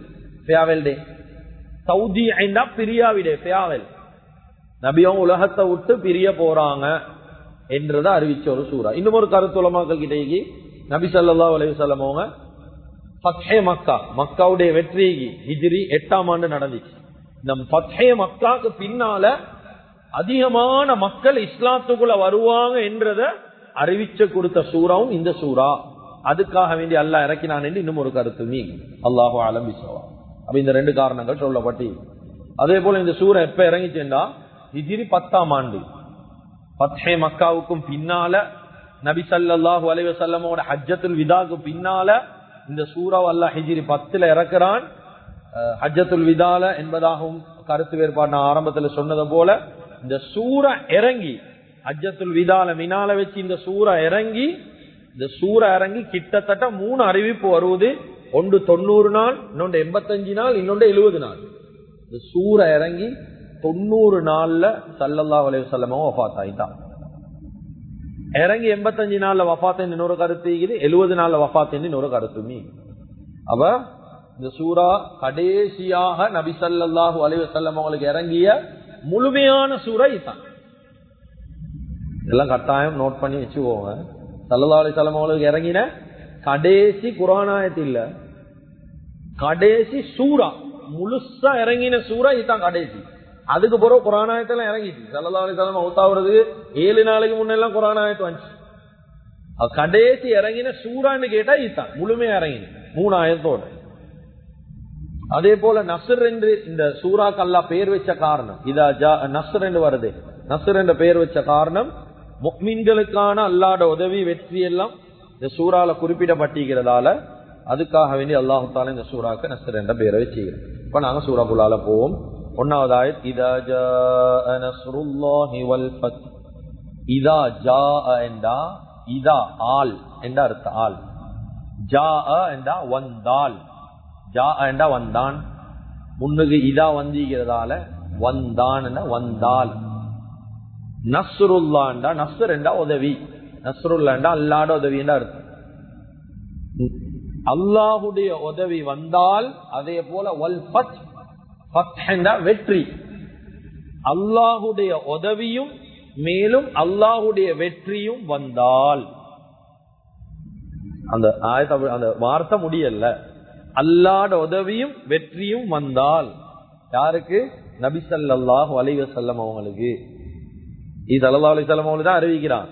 ஃபேவல் டே. தௌதீஅ் பிரியாவிடை, ஃபேவல். நபியும் உலகத்தை விட்டு பிரிய போறாங்க என்றதை அறிவிச்ச ஒரு சூரா. இன்னும் ஒரு கருத்து உலமாக்கள் கிட்டே நபி ஸல்லல்லாஹு அலைஹி வஸல்லம் அவங்க ஃபத்ஹே மக்கா, மக்காவுடைய வெற்றி ஹிஜ்ரி 8ஆம் ஆண்டு நடந்துச்சு. இந்த ஃபத்ஹே மக்காக்கு பின்னால அதிகமான மக்கள் இஸ்லாத்துக்குள்ள வருவாங்க என்றத அறிவிச்ச கொடுத்த சூறாவும் இந்த சூரா. அதுக்காக வேண்டி அல்லாஹ் இறக்கினான் என்று இன்னும் ஒரு கருத்து நீங்க அல்லாஹு அலம் பிஸ்ஸவாப். அப்ப இந்த 2 காரணங்கள் சொல்லப்பட்டு, அதே போல இந்த சூரா எப்ப இறங்கிச்சுன்னா ஹிஜ்ரி 10ஆம் ஆண்டு ஃபத்ஹே மக்காவுக்கும் பின்னால நபி ஸல்லல்லாஹு அலைஹி வஸல்லமோட ஹஜ்ஜத்துல் விதாக்கு பின்னால இந்த சூறாவை அல்லாஹ் ஹிஜ்ரி 10ல இறக்குறான். ஹஜ்ஜத்துல் விதால என்பதாகவும் கருத்து வேறுபாடு நான் ஆரம்பத்துல சொன்னது போல இந்த சூரா இறங்கி ஹஜ்ஜத்துல் விதால மினால வச்சு இந்த சூரா இறங்கி கிட்டத்தட்ட 3 அறிவிப்பு வருவது. ஒன்று 90 நாள், இன்னொன்று 85 நாள், இன்னொன்று 70 நாள். இந்த சூரா இறங்கி 90 நாள்ல ஸல்லல்லாஹு அலைஹி வஸல்லம் வஃபாத் ஆயிட்டான். இறங்கி 85 நாள்ல வஃபாத் இன்னொரு கருத்து, 70 நாள்ல வஃபாத் இன்னொரு கருத்துமே. அப்ப இந்த சூரா கடைசியாக நபி ஸல்லல்லாஹு அலைஹி வஸல்லம் அவங்களுக்கு இறங்கிய முழுமையான சூரா இதுதான். இதெல்லாம் கட்டாயம் நோட் பண்ணி வச்சுக்கோங்க. ஸல்லல்லாஹு அலைஹி வஸல்லம் அவங்களுக்கு இறங்கின கடைசி குர்ஆன் ஆயத்து இல்ல, கடைசி சூரா முழுசா இறங்கின சூரா இதுதான் கடைசி. அதுக்கு பிறகு குர்ஆன் ஆயத்தெல்லாம் இறங்கிச்சு. ஸல்லல்லாஹு அலைஹி வஸல்லம் மௌத்தாவுறதுக்கு 7 நாளைக்கு முன்னெல்லாம் குர்ஆன் ஆயத்து வந்துச்சு. கடைசி இறங்கின சூரான்னு கேட்டா இதுதான் முழுமையா இறங்கின 3 ஆயத்தோட. அதே போல நஸ்ர் என்று இந்த சூராக்கு அல்லாஹ் பேர் வச்ச காரணம், இதா ஜா நஸ்ர் என்று வருது. நஸ்ர் என்ற பெயர் வச்ச காரணம் முஃமின்களுக்கான அல்லாஹ்வுடைய உதவி வெற்றி எல்லாம் இந்த சூரால குறிப்பிடப்பட்டிருக்கிறதால அதுக்காக வேண்டி அல்லாஹ் தஆலா இந்த சூராக்கு நஸ்ர் என்ற பெயரை வச்சிருக்கிறார். இப்ப நாங்க சூராக்குள்ளால போவோம். 1வது ஆயத், இதா ஜாஅ நஸ்ருல்லாஹி வல் ஃபத். இதா ஜாஅ என்றா இதா ஆல் என்ற அர்த்தம். ஆல் ஜாஅ என்றா வந்தால், ஜாஅ என்றா வந்தான். முன்னுக்கு இதா வந்திருக்கிறதால வந்தான் என்ற வந்தால். நஸ்ருல்லா என்றா நஸ்ர் என்றா உதவி, நஸ்ருல்லா என்றா அல்லாஹ்வுடைய உதவி என்ற அர்த்தம். அல்லாஹ்வுடைய உதவி வந்தால், அதே போல வல் ஃபத், ஃபத் என்றா வெற்றி. அல்லாஹ்வுடைய உதவியும் மேலும் அல்லாஹ்வுடைய வெற்றியும் வந்தால், அந்த ஆயத்தை அந்த வார்த்தை முடியல. அல்லாஹ்வுடைய உதவியும் வெற்றியும் வந்தால் யாருக்கு? நபி ஸல்லல்லாஹு அலைஹி வஸல்லம் அவங்களுக்கு. இது ஸல்லல்லாஹு அலைஹி வஸல்லம் அவங்களுக்கு தான் அறிவிக்கிறான்.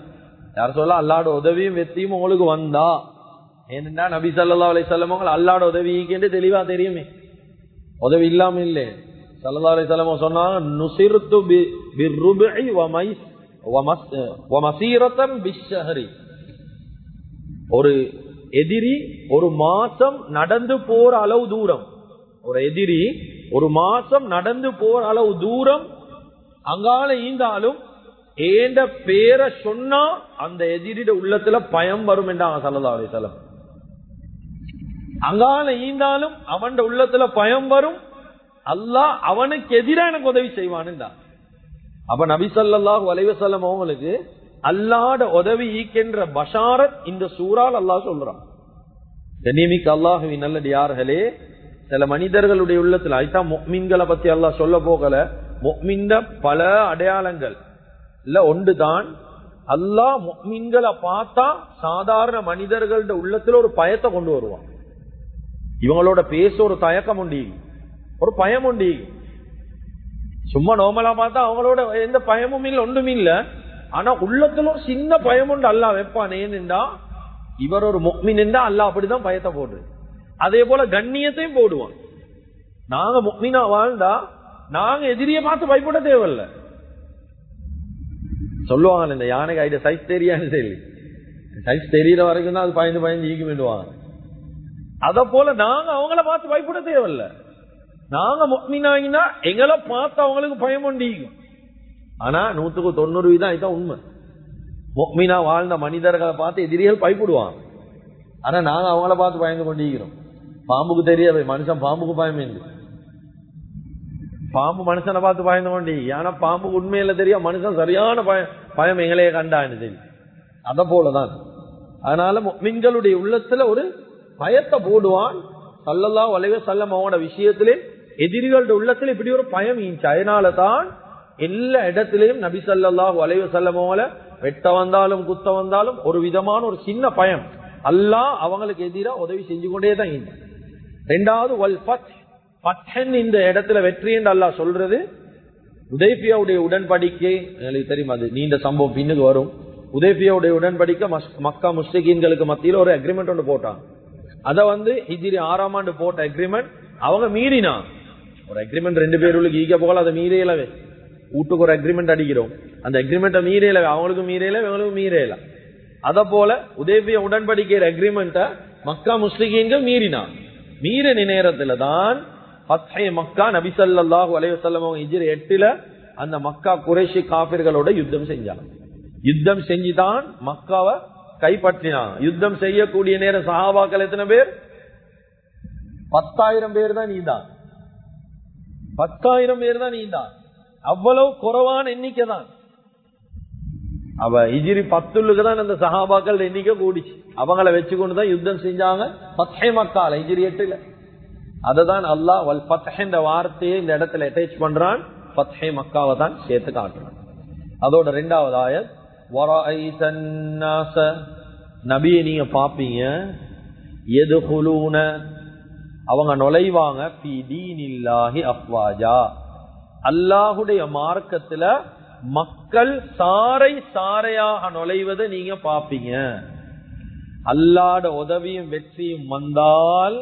யார் சொல்ல அல்லாஹ்ட உதவியும் வெற்றியும் உங்களுக்கு வந்தா, ஏன்னா நபி ஸல்லல்லாஹு அலைஹி வஸல்லம் அவங்க அல்லாஹ்ட உதவிக்கு தெளிவா தெரியுமே, உதவி இல்லாம இல்லை. ஸல்லல்லாஹு அலைஹி வஸல்லம் சொன்னாங்க, நுசிர்து பிர்ருபி வமஸீரத்தன் பிஷ்ஷஹரி. ஒரு எதிரி ஒரு மாசம் நடந்து போற அளவு தூரம், ஒரு எதிரி ஒரு மாசம் நடந்து போற அளவு தூரம் அங்கால ஈந்தாலும் ஏண்ட பேரை சொன்னா அந்த எதிரிட உள்ளத்துல பயம் வரும் என்றாங்க ஸல்லல்லாஹு அலைஹி வஸல்லம். அங்கால ஈந்தாலும் அவன் உள்ளத்துல பயம் வரும், அல்லாஹ் அவனுக்கு எதிராக எனக்கு உதவி செய்வான். அப்ப நபி ஸல்லல்லாஹு அலைஹி வஸல்லம் அவங்களுக்கு அல்லாஹ்ட உதவி ஈக்கின்ற பஷாரத் இந்த சூறால் அல்லாஹ் சொல்றான். கண்ணியமிக்க அல்லாஹ்வின் நல்லடியார்களே, சில மனிதர்களுடைய உள்ளத்துல ஐதான் முஃமின்களை பத்தி அல்லாஹ் சொல்ல போகல, முஃமின்ட பல அடையாளங்கள் இல்ல ஒன்றுதான், அல்லாஹ் முஃமின்களை பார்த்தா சாதாரண மனிதர்களோட உள்ளத்துல ஒரு பயத்தை கொண்டு வருவான். இவங்களோட பேச ஒரு தயக்கம் உண்டு, ஒரு பயம் உண்டு. சும்மா நோமலா பார்த்தா அவங்களோட எந்த பயமும் இல்லை, ஒன்றும் இல்லை. ஆனா உள்ளத்துல ஒரு சின்ன பயம் உண்டு அல்லாஹ் வைப்பான். ஏனென்றா இவர் ஒரு முஃமின் என்றா அல்லாஹ் அப்படிதான் பயத்தை போடுறது. அதே போல கண்ணியத்தையும் போடுவான். நாங்க முஃமினா வாழ்ந்தா நாங்க எதிரியை பார்த்து பயப்பட தேவையில்லை. சொல்லுவாங்க இந்த யானைக்கு ஐடியா சைஸ் தெரியான்னு சொல்லி, சைஸ் தெரியற வரைக்கும் தான் அது பயந்து பயந்து ஈக்கி விடுவாங்க. அத போல நாங்க அவங்கள பார்த்து பயப்பட தேவையில்லை. நாங்க முஃமினாகினா எங்களை பார்த்து அவங்களுக்கு பயம் உண்டிக்கும். ஆனா 100% இதுதான் உண்மை. முஃமினா வாழ்ந்த மனிதர்களை பார்த்து எதிரிகள் பயப்படுவாங்க. ஆனா நாங்க அவங்கள பார்த்து பயந்து கொண்டிருக்கிறோம். பாம்புக்கு தெரியாது மனுஷன் பாம்புக்கு பயம் என்று, பாம்பு மனுஷனை பார்த்து பயந்து கொண்டு. ஆனா பாம்புக்கு உண்மையில தெரியும் மனுஷன் சரியான பயம் எங்களையே கண்டான்னு தெரியும். அத போலதான். அதனால முஃமின்களுடைய உள்ளத்துல ஒரு பயத்தை போடுவான். ஸல்லல்லாஹு அலைஹி வஸல்லம் அவங்களோட விஷயத்திலே எதிரிகளோட உள்ளத்துல இப்படி ஒரு பயம் இருந்துச்சு. அதனாலதான் எல்லா இடத்திலையும் நபி ஸல்லல்லாஹு அலைஹி வஸல்லம் அவங்கள வெட்ட வந்தாலும் குத்த வந்தாலும் ஒரு விதமான ஒரு சின்ன பயம். அல்லாஹ் அவங்களுக்கு எதிராக உதவி செஞ்சு கொண்டே தான் இருந்தான். ரெண்டாவது வல் ஃபத்ஹ், ஃபத்ஹ் இந்த இடத்துல வெற்றி என்று அல்லாஹ் சொல்றது. உதைபியாவுடைய உடன்படிக்கை எனக்கு தெரியும், அது நீண்ட சம்பவம் பின்னுக்கு வரும். உதைபியாவுடைய உடன்படிக்கை மக்கா முஸ்லிகீன்களுக்கு மத்தியில் ஒரு அக்ரிமெண்ட் ஒன்று போட்டாங்க. அத ஹிஜ்ரி 6ஆம் ஆண்டு போட்ட அக்ரிமெண்ட் அவங்க மீறினா. ஒரு அக்ரிமெண்ட் 2 பேருக்கு ஈக்க போகல, அதை மீறையிலவே வீட்டுக்கு ஒரு அக்ரிமெண்ட் அடிக்கிறோம், அந்த அக்ரிமெண்ட்டை மீறையில அவங்களுக்கும் மீறையில இவங்களுக்கும் மீறையில. அத போல உதைபியா உடன்படிக்கைற அக்ரிமெண்ட்டை மக்கா முஸ்லிகீன்கள் மீறினா. மீறின நேரத்துல தான் ஃபத்ஹே மக்கா நபி ஸல்லல்லாஹு அலைஹி வஸல்லம் ஹிஜ்ரி 8ல அந்த மக்கா குறைஷி காபிர்களோட யுத்தம் செஞ்சாங்க. யுத்தம் செஞ்சுதான் மக்காவை கைப்பற்றினாங்க. யுத்தம் செய்யக்கூடிய நேரம் சஹாபாக்கள் எத்தனை பேர்? 10,000 பேர் தான். நீதான் 10,000 பேர் தான். நீதான் அவ்வளவு குறைவான எண்ணிக்கை தான். அவ ஹிஜ்ரி 10க்கு தான் அந்த சஹாபாக்கள் எண்ணிக்கை கூடிச்சு. அவங்கள வச்சுக்கொண்டுதான் யுத்தம் செஞ்சாங்க ஃபத்ஹே மக்கால ஹிஜ்ரி 8ல. அததான் அல்லாஹ் வல் ஃபத்ஹ் என்ற வார்த்தையை இந்த இடத்துல அட்டாச் பண்றான். ஃபத்ஹே மக்காவை தான் சேர்த்து காட்டுறான். அதோட 2வது ஆயத், வராய்தன் நாஸ, நபியை நீங்க பாப்பீங்க, யதுகுலூன, அவங்க நுழைவாங்க, ஃபீ தீனில்லாஹி அஃப்வாஜா, அல்லாஹ்வுடைய மார்க்கத்துல மக்கள் சாரை சாரையாக நுழைவதை நீங்க பாப்பீங்க. அல்லாஹ்வுடைய உதவியும் வெற்றியும் வந்தால்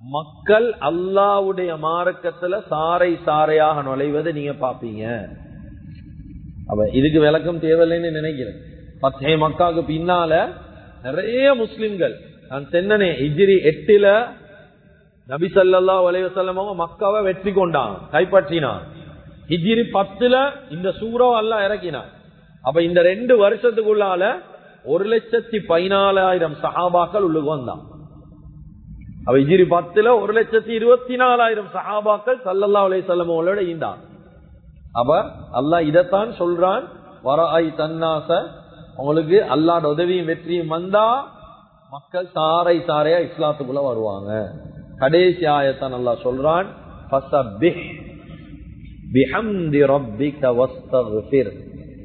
மக்கள் அல்லாஹ்வுடைய மார்க்கத்துல சாரை சாரையாக நுழைவதை நீங்க பாப்பீங்க. அப்ப இதுக்கு விளக்கம் தேவையில்லைன்னு நினைக்கிறேன். ஃபத்ஹே மக்காவுக்கு பின்னால நிறைய முஸ்லிம்கள், நான் தென்னனே ஹிஜ்ரி 8ல நபி ஸல்லல்லாஹு அலைஹி வஸல்லம் மக்காவை வெற்றி கொண்டாங்க, கைப்பற்றினான். ஹிஜ்ரி 10ல இந்த சூறாவை அல்லாஹ் இறக்கினான். அப்ப இந்த 2 வருஷத்துக்குள்ளால 1,14,000 சஹாபாக்கள் உள்ளுக்கு வந்தான். அப்ப ஹிஜ்ரி 10ல 1,24,000 சஹாபாக்கள் ஸல்லல்லாஹு அலைஹி வஸல்லம் அவங்களோட ஈந்தான். அப்ப அல்லாஹ் இதத்தான் சொல்றான், வராய்தன் நாஸ, உங்களுக்கு அல்லாஹ்வோட உதவியும் வெற்றியும் வந்தா மக்கள் சாரை சாரையா இஸ்லாத்துக்குள்ள வருவாங்க. கடைசி ஆயத்தான் அல்லாஹ் சொல்றான், ஃபஸப்பிஹ் பிஹம்தி ரப்பிக வஸ்தக்ஃபிர்.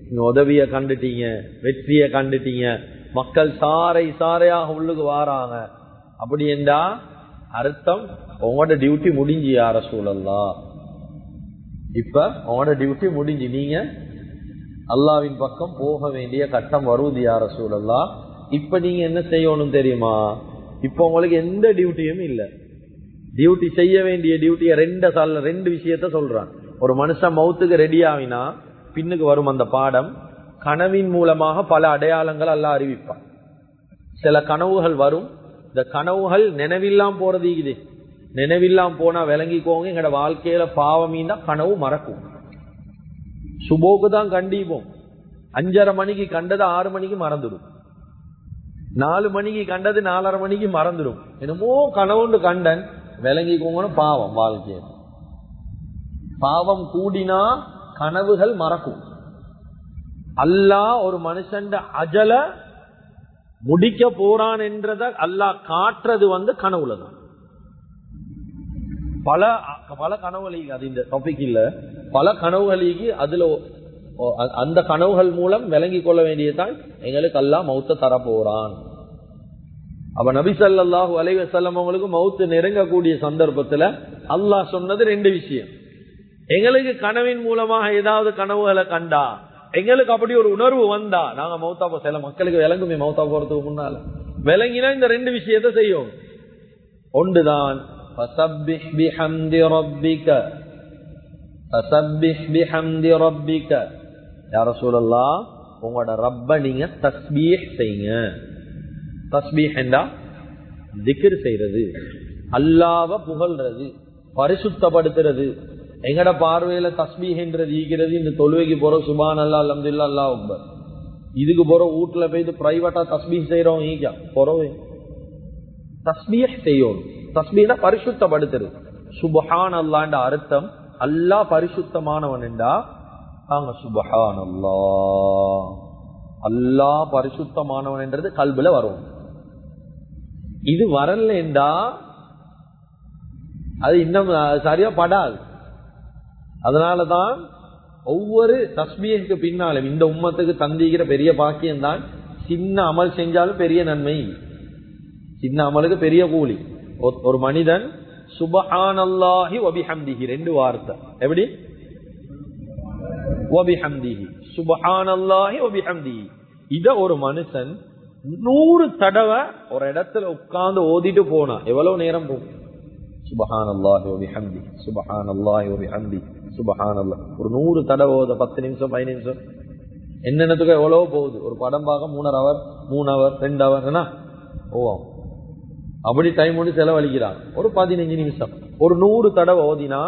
நீங்க உதவிய கண்டுட்டீங்க, வெற்றிய கண்டுட்டீங்க, மக்கள் சாரை சாரையாக உள்ளுக்கு வாராங்க. அப்படி என்றா அர்த்தம் உங்களோட டியூட்டி முடிஞ்சு யா ரசூலல்லாஹ். இப்ப உங்களோட டியூட்டி முடிஞ்சு, நீங்க அல்லாஹ்வின் பக்கம் போக வேண்டிய கட்டம் வருவது யா ரசூலல்லாஹ். இப்ப நீங்க என்ன செய்யணும் தெரியுமா? இப்ப உங்களுக்கு எந்த டியூட்டியும் இல்ல. டியூட்டி செய்ய வேண்டிய டியூட்டிய ரெண்டு விஷயத்த சொல்றான். ஒரு மனுஷன் மௌத்துக்கு ரெடி ஆவினா பின்னுக்கு வரும் அந்த பாடம். கனவின் மூலமாக பல அடையாளங்கள் அல்லாஹ் அறிவிப்பான். சில கனவுகள் வரும். இந்த கனவுகள் நினைவில்லாம் போறது இது. நினைவில்லாம் போனா விளங்கிக்கோங்க, எங்கட வாழ்க்கையில பாவமீந்தா கனவு மறக்கும். சுபோக்கு தான் கண்டிப்போம். 5:30 மணிக்கு கண்டது 6 மணிக்கு மறந்துடும். 4 மணிக்கு கண்டது 4:30 மணிக்கு மறந்துடும். என்னமோ கனவுண்டு கண்டன் விளங்கிக்கோங்கன்னு பாவம். வாழ்க்கைய பாவம் கூடினா கனவுகள் மறக்கும். அல்லாஹ் ஒரு மனுஷன் அஜல முடிக்க போறான் என்றத அல்லாஹ் காட்டுறது கனவுலதான். பல கனவுகளுக்கு அது இந்த டாபிக் இல்ல, பல கனவுகளுக்கு அதுல அந்த கனவுகள் மூலம் விளங்கி கொள்ள வேண்டியதுதான் எங்களுக்கு அல்லாஹ் மௌத்த தர போறான். அப்ப நபி ஸல்லல்லாஹு அலைஹி வஸல்லம் அவங்களுக்கு மௌத்து நெருங்கக்கூடிய சந்தர்ப்பத்துல அல்லாஹ் சொன்னது 2 விஷயம். எங்களுக்கு கனவின் மூலமாக ஏதாவது கனவுகளை கண்டா, எங்களுக்கு அப்படி ஒரு உணர்வு வந்தா, நாங்க மௌத்தா போ, சில மக்களுக்கு விளங்குமே மௌத்தா போறதுக்கு முன்னால விளங்கினா இந்த 2 விஷயத்தை செய்யும். ஒன்றுதான் فسبح بحمد ربك فسبح بحمد ربك يا رسول الله உங்களோட ரப்ப நீங்க தஸ்பீஹ் செய்யுங்க. தஸ்பீஹ் என்றா திக்ர் செய்யறது, அல்லாஹ்வை புகழ்றது, பரிசுத்தப்படுத்துறது. எங்கட பார்வையில தஸ்பீஹ் என்றது ஈக்கிறது இந்த தொழுவைக்கு போற சுப்ஹானல்லாஹ் அல்ஹம்துலில்லாஹ் அல்லாஹ் அக்பர். இதுக்கு போற வீட்டுல போய் பிரைவேட்டா தஸ்பீஹ் செய்யறோம் ஈக்கா போறவே. தஸ்பீஹ் செய்யும். தஸ்பீஹ் பரிசுத்தப்படுத்துறது. சுப்ஹானல்லாஹ்ன்ற அர்த்தம் அல்லாஹ் பரிசுத்தமானவன் என்றா நாங்க சுப்ஹானல்லாஹ், அல்லாஹ் பரிசுத்தமானவன் என்றது கல்புல வரும். இது வரல என்றா அது இன்னும் சரியா படாது. அதனாலதான் ஒவ்வொரு தஸ்பீஹுக்கு பின்னாலும் இந்த உம்மத்துக்கு தந்திக்கிற பெரிய பாக்கியம் தான் சின்ன அமல் செஞ்சாலும் பெரிய நன்மை, சின்ன அமலுக்கு பெரிய கூலி. ஒரு மனிதன் சுப்ஹானல்லாஹி வ பிஹம்திஹி 2 வார்த்தை எப்படி வ பிஹம்திஹி சுப்ஹானல்லாஹி வ பிஹம்திஹி இத ஒரு மனுஷன் 100 தடவை ஒரு இடத்துல உட்கார்ந்து ஓதிட்டு போனா எவ்வளவு நேரம் போகும்? சுப்ஹானல்லாஹி வ பிஹம்திஹி சுப்ஹானல்லாஹி வ பிஹம்திஹி சுப்ஹானல்லாஹ். ஒரு 100 தடவை ஓத 10 நிமிஷம் 15 நிமிஷம் என்னென்னத்துக்கு எவ்வளவு போகுது? ஒரு படம் பார்க்க 3 ஹவர் 3 ஹவர் 2 ஹவர் என்ன அப்படி டைம் ஒன்று செலவழிக்கிறான். ஒரு 15 நிமிஷம் ஒரு 100 தடவை ஓதினா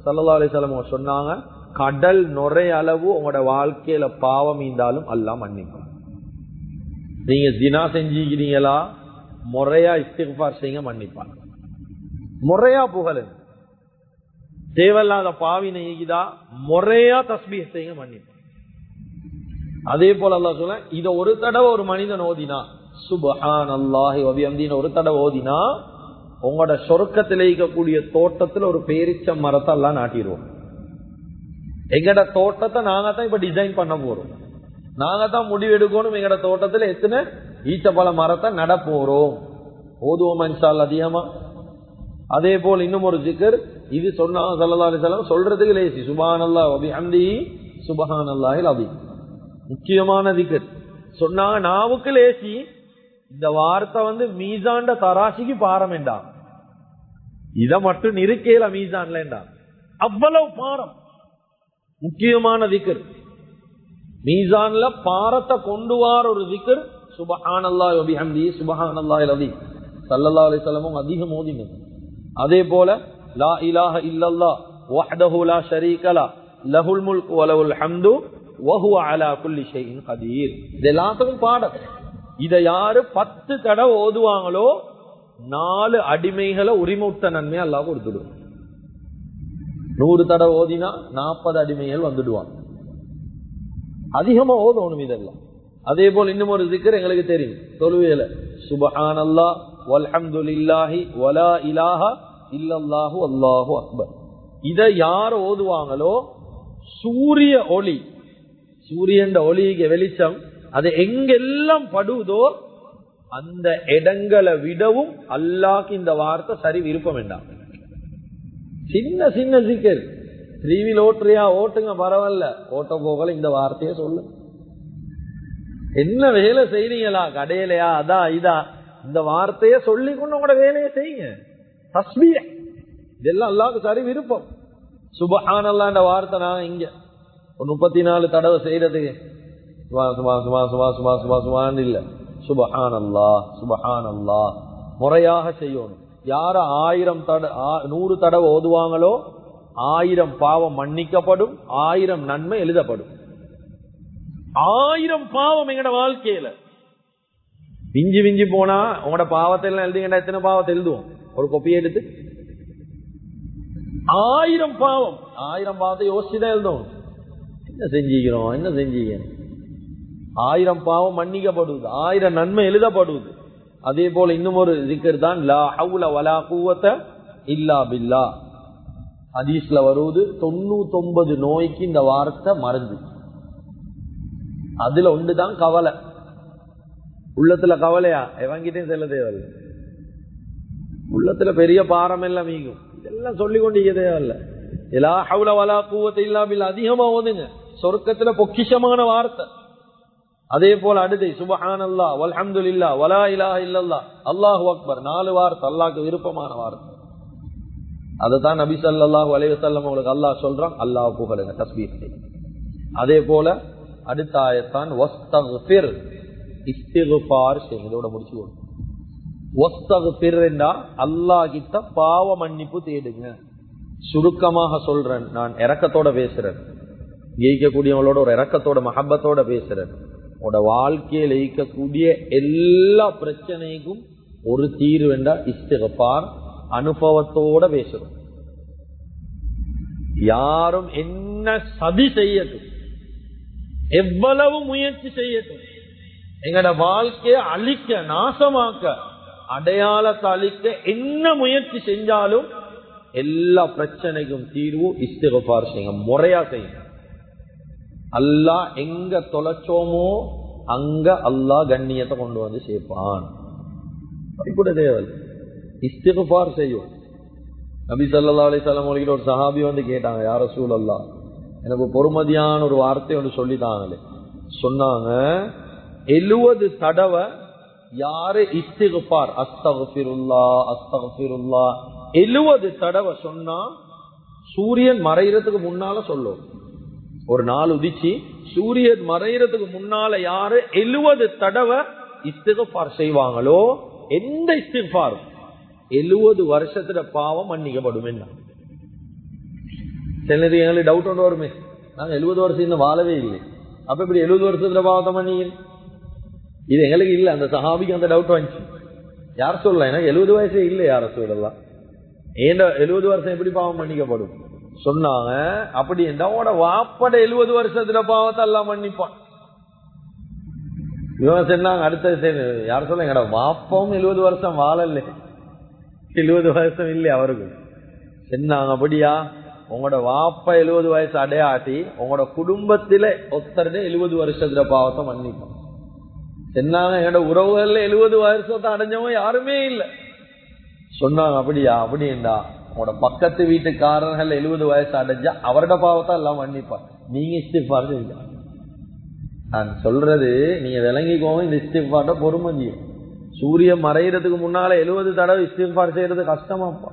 ஸல்லல்லாஹு அலைஹி வஸல்லம் சொன்னாங்க, கடல் நுரை அளவு உங்களோட வாழ்க்கையில பாவம் இருந்தாலும் அல்லாஹ் மன்னிக்கும். நீங்க ஜினா செஞ்சுக்கிறீங்களா, முறையா இஸ்திக்ஃபார் செய்யுங்க, மன்னிப்பான். முறையா புகழுங்க. தேவையில்லாத பாவினை ஈகிதா முறையா தஸ்பீஹ் செய்யுங்க, மன்னிப்பான். அதே போல அல்லாஹ் சொல்ல, இத ஒரு தடவை ஒரு மனிதன் ஓதினா சுப்ஹானல்லாஹி வ பிஹம்திஹி ஒரு தடவை ஓதினா உங்களோட சொர்க்கத்தில் இருக்கக்கூடிய தோட்டத்துல ஒரு பேரிச்ச மரத்தை எல்லாம் நாட்டிடுவோம். எங்கட தோட்டத்தை நாங்க தான் இப்ப டிசைன் பண்ண போறோம். நாங்க தான் முடிவெடுக்கணும் எங்கட தோட்டத்துல எத்தனை ஈச்சப்பழ மரத்தை நட போறோம். ஓதுவோம் இன்ஷா அல்லாஹ் அதிகமா. அதே போல் இன்னும் ஒரு ஜிக்ர் இது சொன்னாங்க ஸல்லல்லாஹு அலைஹி வஸல்லம், சொல்றதுக்கு லேசி. சுப்ஹானல்லாஹி வ பிஹம்திஹி சுப்ஹானல்லாஹில் அஸீம் முக்கியமான ஜிக்ர் சொன்னாங்க. நாவுக்கு லேசி. இந்த வார்த்தை மீசாண்ட தராசிக்கு பாரம் என்றா, இத மட்டும் நிறுக்கேல மீசான்ல என்றா, அவ்வளவு பாரம். முக்கியமான திக்ர் மீசான்ல பாரத்தை கொண்டு வார ஒரு திக்ர் சுப்ஹானல்லாஹி வ பிஹம்திஹி சுப்ஹானல்லாஹில் அஸீம். ஸல்லல்லாஹு அலைஹி வஸல்லம் அதிகம் ஓதினாங்க. அதே போல லா இலாஹ இல்லல்லாஹ் வஹ்தஹு லா ஷரீக லஹ் லஹுல் முல்கு வ லஹுல் ஹம்து வ ஹுவ அலா குல்லி ஷைஇன் கதீர். இதெல்லாம் பாடம். இத யாரு 10 தடவை ஓதுவாங்களோ 4 அடிமைகளை உரிமுட்ட நன்மை அல்லாஹ் கொடுத்துடுவான். 100 தடவை ஓதினா 40 அடிமைகள் வந்துடுவாங்க. அதிகமா ஓதணும் இதெல்லாம். அதே போல் இன்னும் ஒரு திக்ர் எங்களுக்கு தெரியும் தொழுகையில, சுப்ஹானல்லாஹ் வல்ஹம்துலில்லாஹி வலா இலாஹ இல்லல்லாஹு அல்லாஹு அக்பர். இத யார் ஓதுவாங்களோ சூரிய ஒளி, சூரியன் ஒளிக்கு வெளிச்சம் அது எங்கெல்லாம் படுவதோ அந்த இடங்களை விடவும் அல்லாஹ்க்கு இந்த வார்த்தை சரி விருப்பம் வேண்டாம். சின்ன சின்ன சிக்கல் 3வீல் ஓட்டுறியா, ஓட்டுங்க, பரவாயில்ல. ஓட்ட போகல இந்த வார்த்தையை சொல்லு. என்ன வேலை செய்றீங்களா, கடையிலையா, அதா இதா, இந்த வார்த்தைய சொல்லி கொண்டு உங்களோட வேலையை செய்யுங்க. தஸ்பீஹ் இதெல்லாம் அல்லாஹ்வுக்கு சரி விருப்பம். சுப்ஹானல்லாஹ்ன்ற வார்த்தை நான் இங்க ஒரு 34 தடவை செய்யறதுக்கு சுபா சுபா சுபா சுபா சுபா சுபா சுபான்னு இல்ல. சுப்ஹானல்லாஹ் சுப்ஹானல்லாஹ் முறையாக செய்யணும். யார 100 தடவை ஓதுவாங்களோ 1000 பாவம் மன்னிக்கப்படும், 1000 நன்மை எழுதப்படும். 1000 பாவம் எங்கட வாழ்க்கையில விஞ்சி விஞ்சி போனா உங்களோட பாவத்தை எல்லாம் எழுதிங்கடா. எத்தனை பாவத்தை எழுதுவோம் ஒரு கொப்பியை எடுத்து? 1000 பாவம். 1000 பாவத்தை யோசிச்சுதான் எழுதுவோம். என்ன செஞ்சுக்கிறோம், என்ன செஞ்சீங்க? 1000 பாவம் மன்னிக்கப்படுவது, 1000 நன்மை எழுதப்படுவது. அதே போல இன்னும் ஒரு zikr தான் லா ஹவுல வலா குவத இல்லா பில்லாஹ். ஹதீஸ்ல வருவது 99 நோய்க்கு இந்த வார்த்தை மருந்து. அதுல ஒன்றுதான் கவலை. உள்ளத்துல கவலையா எவங்கிட்டையும் செல்ல தேவையில்லை. உள்ளத்துல பெரிய பாரம் எல்லாம் மீகும். இதெல்லாம் சொல்லிக் கொண்டு தேவையில்லை. லா ஹவுல வலா குவத இல்லா பில்லாஹ் அதிகமா ஓதுங்க. சொர்க்கத்துல பொக்கிஷமான வார்த்தை. அதே போல அடுத்து சுப்ஹானல்லாஹ் வல்ஹம்துலில்லாஹ் வலா இலாஹ இல்லல்லாஹ் அல்லாஹு அக்பர் 4 வார்த்தை அல்லாஹ்வுக்கு விருப்பமான வார்த்தை. அதுதான் நபி ஸல்லல்லாஹு அலைஹி வஸல்லம் அவங்களுக்கு அல்லாஹ் சொல்றான், அல்லாஹ் புகழுங்க, தஸ்பீஹ். அதே போல அடுத்த ஆயத்தான் வஸ்தக்ஃபிர், இஸ்திக்ஃபார் செய்யுங்க. இதோட முடிச்சுக்கோங்க. வஸ்தக்ஃபிர் என்றா அல்லாஹ் கிட்ட பாவ மன்னிப்பு தேடுங்க. சுருக்கமாக சொல்றேன், நான் இரக்கத்தோட பேசுறேன். ஜெயிக்கக்கூடியவங்களோட ஒரு இரக்கத்தோட மஹப்பத்தோட பேசுறேன். உங்களோட வாழ்க்கையில் இருக்கக்கூடிய எல்லா பிரச்சனைக்கும் ஒரு தீர்வு என்றா இஸ்திக்ஃபார். அனுபவத்தோட பேசுறோம். யாரும் என்ன சதி செய்யட்டும், எவ்வளவு முயற்சி செய்யட்டும், எங்கட வாழ்க்கையை அழிக்க, நாசமாக்க, அடையாளத்தை அழிக்க என்ன முயற்சி செஞ்சாலும் எல்லா பிரச்சனைக்கும் தீர்வு இஸ்திக்ஃபார் செய்யுங்க, முறையா செய்யுங்க. அல்லாஹ் எங்க தொலைச்சோமோ அங்க அல்லாஹ் கண்ணியத்தை கொண்டு வந்து சேர்ப்பான். கூட தேவை இஸ்திக்ஃபார் செய்யும். நபி ஸல்லல்லாஹு அலைஹி வஸல்லம் அவர்கள் ஒரு சஹாபி வந்து கேட்டாங்க, யா ரசூலல்லாஹ் எனக்கு பொறுமதியான ஒரு வார்த்தை ஒன்று சொல்லிட்டாங்களே. சொன்னாங்க 70 தடவை யாரு இஸ்திக்ஃபார் அஸ்தக்ஃபிருல்லாஹ் அஸ்தக்ஃபிருல்லாஹ் 70 தடவை சொன்னா சூரியன் மறைகிறதுக்கு முன்னால சொல்லும். ஒரு நாள் உதிச்சு சூரியன் மறைகிறதுக்கு முன்னால யாரு 70 தடவை இஸ்திக்ஃபார் செய்வாங்களோ, எந்த இஸ்திக்ஃபார் 70 வருஷத்துல பாவம் மன்னிக்கப்படும். என்ன சில எங்களுக்கு டவுட் ஒன்று வருமே, நாங்க 70 வருஷம் இன்னும் வாழவே இல்லை, அப்ப இப்படி 70 வருஷத்துல பாவத்தை மன்னிக்க? இது எங்களுக்கு இல்ல, அந்த சஹாபிக்கு அந்த டவுட் வந்துச்சு. யார் சொல்லலாம், எனக்கு 70 வயசே இல்லை, யார சொல்லலாம், ஏன் 70 வருஷம் எப்படி பாவம் மன்னிக்கப்படும் சொன்னாங்க. அப்படி என்னோட வாப்பட 70 வருஷத்துல பாவத்தை எல்லாம் மன்னிப்பான். இவன் சொன்னாங்க அடுத்த யார் சொல்ல, எங்கட வாப்பவும் 70 வருஷம் வாழல, 70 வருஷம் இல்லை அவருக்கு சொன்னாங்க. அப்படியா, உங்களோட வாப்ப 70 வயசு அடையாட்டி உங்களோட குடும்பத்தில ஒருத்தருடைய 70 வருஷத்துல பாவத்தை மன்னிப்பான் சொன்னாங்க. எங்கட உறவுகள்ல 70 வருஷத்தை அடைஞ்சவங்க யாருமே இல்லை சொன்னாங்க. அப்படியா, அப்படின்னா உங்களோட பக்கத்து வீட்டுக்காரர்கள் 70 வயசு அடைஞ்சா அவரோட பாவத்தை எல்லாம் மன்னிப்பான். நீங்க இஸ்திக்ஃபார் செய்யுங்க. நான் சொல்றது நீங்க விளங்கிக்கோங்க, இந்த இஸ்திக்ஃபார்ட்ட பொறுமதியும். சூரியன் மறைகிறதுக்கு முன்னால 70 தடவை இஸ்திக்ஃபார் செய்யறது கஷ்டமாப்பா.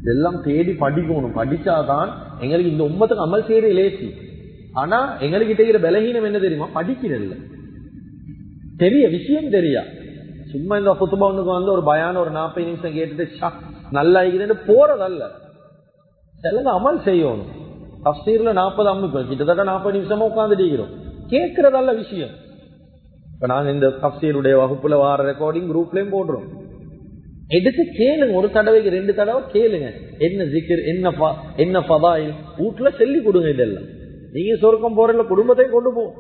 இதெல்லாம் தேடி படிக்கணும். படிச்சாதான் எங்களுக்கு இந்த உம்மத்துக்கு அமல் செய்யறது லேசி. ஆனா எங்களுக்கு இருக்கிற பலகீனம் என்ன தெரியுமா, படிக்கிறது தெரிய விஷயம் தெரியா. சும்மா இந்த குத்துபாவுக்கு வந்து ஒரு பயான ஒரு 40 நிமிஷம் கேட்டுட்டு நல்லா இருக்குதுன்னு போறதல்ல. சிலங்க அமல் செய்யணும். தஃப்சீர்ல 40 அம்மிக்கும் கிட்டத்தட்ட 40 நிமிஷமா உட்கார்ந்துட்டு இருக்கிறோம். கேட்கறதல்ல விஷயம். இப்ப நாங்க இந்த தஃப்சீருடைய வகுப்புல வார ரெக்கார்டிங் குரூப்லயும் போடுறோம். எடுத்து கேளுங்க, ஒரு தடவைக்கு 2 தடவை கேளுங்க. என்ன ஜிக்ர், என்ன ஃபதாயில், வீட்டுல சொல்லி கொடுங்க. இதெல்லாம் நீங்க சொர்க்கம் போறதுல குடும்பத்தையும் கொண்டு போகும்.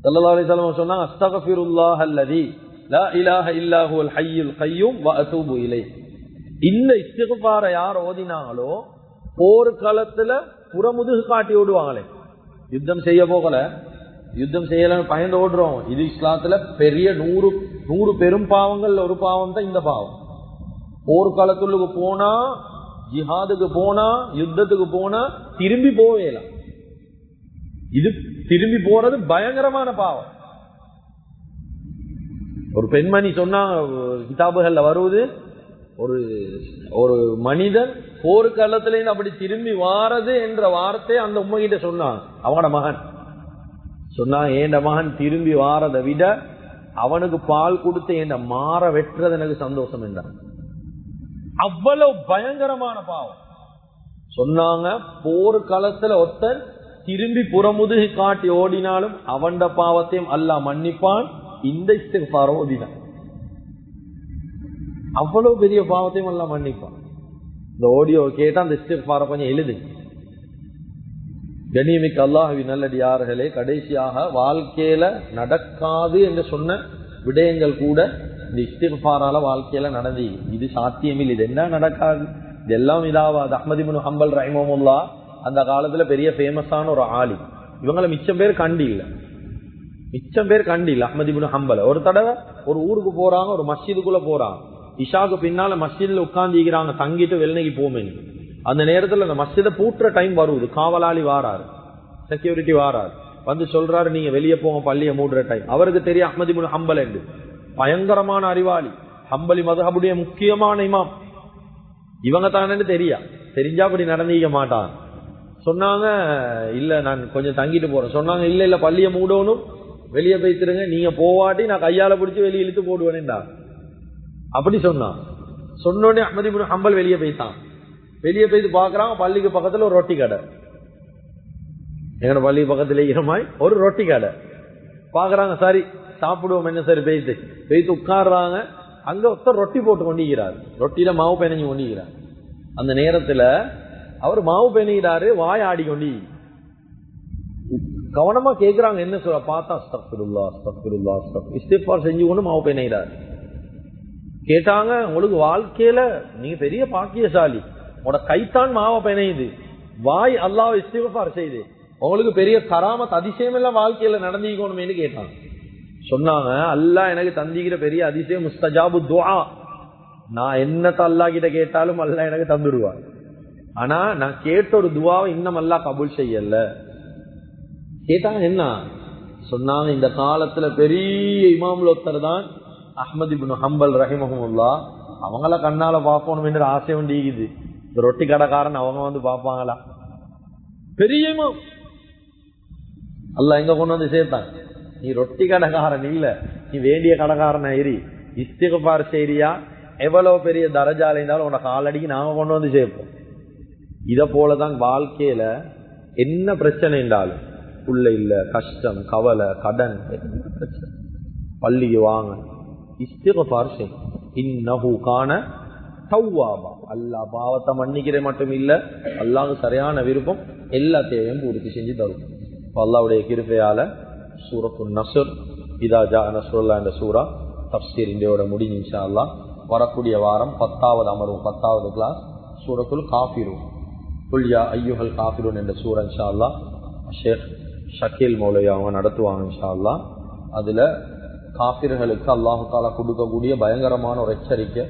ஸல்லல்லாஹு அலைஹி வஸல்லம் சொன்னாங்க, அஸ்தக்ஃபிருல்லாஹ் அல்லதி லா இலாஹ இல்லா ஹுவல் ஹய்யுல் கய்யூம் வ அதூபு இலைஹ். இந்த இஸ்திக்ஃபாரை யார் ஓதினாங்களோ போர்க்காலத்துல புறமுதுகு காட்டி ஓடுவாங்களே. யுத்தம் செய்ய போகல, யுத்தம் செய்யலன்னு பயந்து ஓடுறோம். இது இஸ்லாத்துல பெரிய 100 பெரும் பாவங்கள் ஒரு பாவம் தான் இந்த பாவம். போர்க்காலத்துள்ளுக்கு போனா ஜிஹாதுக்கு போனா யுத்தத்துக்கு போனா திரும்பி போவேலாம். இது திரும்பி போறது பயங்கரமான பாவம். ஒரு பெண்மணி சொன்னா கிதாபுகள்ல வருவது, ஒரு மனிதன் போர்க்களத்துல இருந்து அப்படி திரும்பி வாரது என்ற வார்த்தை அந்த உம்மை கிட்ட சொன்னான். அவனோட மகன் சொன்னா, என் மகன் திரும்பி வாரதை விட அவனுக்கு பால் கொடுத்து என் மாற வெட்டுறது எனக்கு சந்தோஷம் என்றான். அவ்வளவு பயங்கரமான பாவம் சொன்னாங்க. போர்க்களத்துல ஒருத்தன் திரும்பி புறமுதுகி காட்டி ஓடினாலும் அவண்ட பாவத்தையும் அல்லாஹ் மன்னிப்பான். இந்த இஸ்திக்ஃபார் ஓதினான் அவ்வளவு பெரிய பாவத்தையும் அல்லாஹ் மன்னிப்பான். இந்த ஆடியோ கேட்டா அந்த இஸ்திக்ஃபாரை கொஞ்சம் எழுது. கண்ணியமிக்க அல்லாஹ்வின் நல்லடியார்களே, கடைசியாக வாழ்க்கையில நடக்காது என்று சொன்ன விடயங்கள் கூட இந்த இஸ்திக்ஃபாரால வாழ்க்கையில நடந்து. இது சாத்தியமில்லை, இது என்ன நடக்காது, இதெல்லாம் இதாவாது. அஹ்மது இப்னு ஹம்பல் ரஹிமஹுல்லாஹ் அந்த காலத்துல பெரிய ஃபேமஸான ஒரு ஆலி. இவங்களை மிச்சம் பேர் கண்டில்ல. அஹ்மது இப்னு ஹம்பல் ஒரு தடவை ஒரு ஊருக்கு போறாங்க, ஒரு மஸ்ஜிதுக்குள்ள போறாங்க. இஷாக்கு பின்னால மஸ்ஜித்ல உட்கார்ந்துக்கிறாங்க, தங்கிட்டு வெள்ளனைக்கு போமே. அந்த நேரத்துல அந்த மஸ்ஜிதை பூட்டுற டைம் வருது. காவலாளி வாராரு, செக்யூரிட்டி வாராரு, வந்து சொல்றாரு நீங்க வெளியே போங்க, பள்ளியை மூடுற டைம். அவருக்கு தெரியும் அஹ்மது இப்னு ஹம்பல் என்று பயங்கரமான அறிவாளி, ஹம்பலி மதுஹபுடைய முக்கியமான இமாம். இவங்க தானே தெரிஞ்சா அப்படி நடந்திக்க மாட்டான். சொன்னாங்க இல்ல நான் கொஞ்சம் தங்கிட்டு போறேன். சொன்னாங்க இல்ல பள்ளியை மூடணும், வெளியே போய்த்திருங்க, நீங்க போவாட்டி நான் கையால பிடிச்சி வெளியே இழுத்து போடுவேன்டா. அப்படி சொன்னான். சொன்னோடனே அஹ்மது இப்னு ஹம்பல் வெளியே போய்த்தான். வெளியே போய்த்து பாக்குறாங்க, பள்ளிக்கு பக்கத்துல ஒரு ரொட்டி கடை. எங்க பள்ளி பக்கத்துல இருக்கிறமாய் ஒரு ரொட்டி கடை பாக்குறாங்க. சரி சாப்பிடுவோம் என்ன சரி போய்த்து உட்காடுறாங்க. அங்க ஒருத்தர் ரொட்டி போட்டு கொண்டிருக்கிறார், ரொட்டியில மாவு பெனஞ்சு கொண்டிருக்கிறார். அந்த நேரத்துல அவர் மாவு பெணுகிறாரு, வாய் ஆடிக்கொண்டி. கவனமா கேட்கிறாங்க என்ன சொல்ல. பார்த்தா அஸ்தக்ஃபிருல்லாஹ் அஸ்தக்ஃபிருல்லாஹ் அஸ்தக்ஃபிருல்லாஹ் இஸ்திக்ஃபார் செஞ்சு கொண்டு மாவு பெணுகிறார். கேட்டாங்க உங்களுக்கு வாழ்க்கையில நீங்க பெரிய பாக்கியசாலி, உங்களோட கைத்தான் மாவை பெனையுது, வாய் அல்லாஹ் இஸ்திக்ஃபார் செய்து, உங்களுக்கு பெரிய கராமத் அதிசயம் எல்லாம் வாழ்க்கையில நடந்துக்கணுமேனு கேட்டாங்க. சொன்னாங்க அல்லாஹ் எனக்கு தந்திக்கிற பெரிய அதிசயம் முஸ்தஜாபு துஆ. நான் என்னத்த அல்லாஹ் கிட்ட கேட்டாலும் அல்லாஹ் எனக்கு தந்துடுவார். ஆனா நான் கேட்ட ஒரு துவாவை இன்னும் அல்லாஹ் கபூல் செய்யல. கேட்டாங்க என்ன சொன்னாங்க, இந்த காலத்துல பெரிய இமாமுல் ஒருத்தர் தான் அஹ்மது இப்னு ஹம்பல் ரஹிமஹுல்லாஹ். அவங்கள கண்ணால பார்க்கணும் என்ற ஆசை உண்டிக்குது. இந்த ரொட்டி கடைக்காரன் அவங்க வந்து பார்ப்பாங்களா? பெரிய இமாம். அல்லாஹ் எங்க கொண்டு வந்து சேர்த்தான். நீ ரொட்டி கடைக்காரன் இல்ல, நீ வேண்டிய கடைக்காரன் ஏறி இஸ்திக்ஃபார் செய்றியா, எவ்வளவு பெரிய தரஜால இருந்தாலும் உனக்கு காலடிக்கு நாங்க கொண்டு வந்து சேர்ப்போம். இத போலதான் வாழ்க்கையில என்ன பிரச்சனை என்றாலும், உள்ள இல்ல கஷ்டம் கவலை கடன் பிரச்சனை, பள்ளிக்கு வாங்க இஸ்திக்ஃபார் செய். இன்னஹு கான தவ்வாபா. அல்லாஹ் பாவத்தை மன்னிக்கிற மட்டும் இல்ல, அல்லாஹ்வுக்கு சரியான விருப்பம் எல்லாத்தையும் பூர்த்தி செஞ்சு தரும். அல்லாஹ்வுடைய கிருபையால சூரத்துன் நஸ்ர் இதா ஜா நஸ்ருல்லாஹ் என்ற சூரா தஃப்சீர் இன்றையோட முடிஞ்சு. இன்ஷா அல்லாஹ் வரக்கூடிய வாரம் 10வது அமர்வு 10வது கிளாஸ் சூரத்துல் காஃபிரூன், குல் யா அய்யுஹல் காஃபிரூன் என்ற சூரா இன்ஷா அல்லாஹ் ஷேக் ஷக்கீல் மௌலவி அவங்க நடத்துவாங்க. இன்ஷா அல்லாஹ் அதுல காஃபிர்களுக்கு அல்லாஹ் தஆலா கொடுக்கக்கூடிய பயங்கரமான ஒரு எச்சரிக்கை,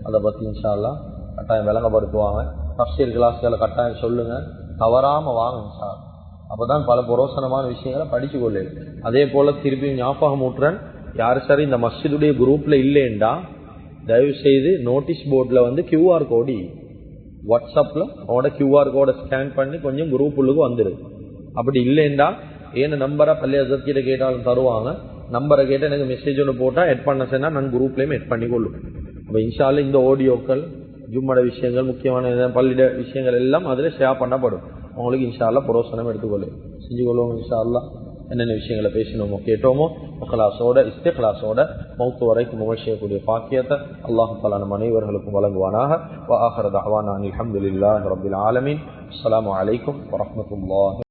அதை பத்தி இன்ஷா அல்லாஹ் கட்டாயம் விளங்கப்படுத்துவாங்க. தஃப்சீர் கிளாஸ்களை கட்டாயம் சொல்லுங்க, தவறாம வாங்க இன்ஷா அல்லாஹ். அப்பதான் பல புரோசனமான விஷயங்களை படிச்சு கொள்ளு. அதே போல திருப்பி ஞாபகம் ஊட்டுறேன், யாரு சரி இந்த மஸ்ஜிதுடைய குரூப்ல இல்லைண்டா தயவு செய்து நோட்டீஸ் போர்ட்ல வந்து QR கோடு, வாட்ஸ்அப்ல உங்களோட QR கோடை ஸ்கேன் பண்ணி கொஞ்சம் குரூப் உள்ளுக்கு வந்துரு. அப்படி இல்லைண்டா ஏன்னு நம்பரை பள்ளி அசத் கிட்ட கேட்டாலும் தருவாங்க. நம்பரை கேட்டு எனக்கு மெசேஜ் ஒன்று போட்டா எட் பண்ண சொன்னா நான் குரூப்லயும் எட் பண்ணி கொள்ளும். அப்ப இன்ஷால்ல இந்த ஆடியோக்கள் ஜும்மட விஷயங்கள் முக்கியமான பள்ளிட விஷயங்கள் எல்லாம் அதுல ஷேர் பண்ணப்படும். உங்களுக்கு இன்ஷால்லா புரோசனம் எடுத்துக்கொள்ளு செஞ்சு கொள்வோம். இன்ஷால்லா என்னென்ன விஷயங்களை பேசினோமோ கேட்டோமோ இக்லாஸோட இஸ்திக்லாஸோட மௌத்து வரைக்கும் அமல் செய்யக்கூடிய பாக்கியத்தை அல்லாஹ் தஆலா நம் அனைவர்களுக்கும் வழங்குவானாக. வ ஆகிரு தஅவானா அல்ஹம்துலில்லாஹி ரப்பில் ஆலமீன். அஸ்ஸலாமு அலைக்கும் வ ரஹ்மத்துல்லாஹி.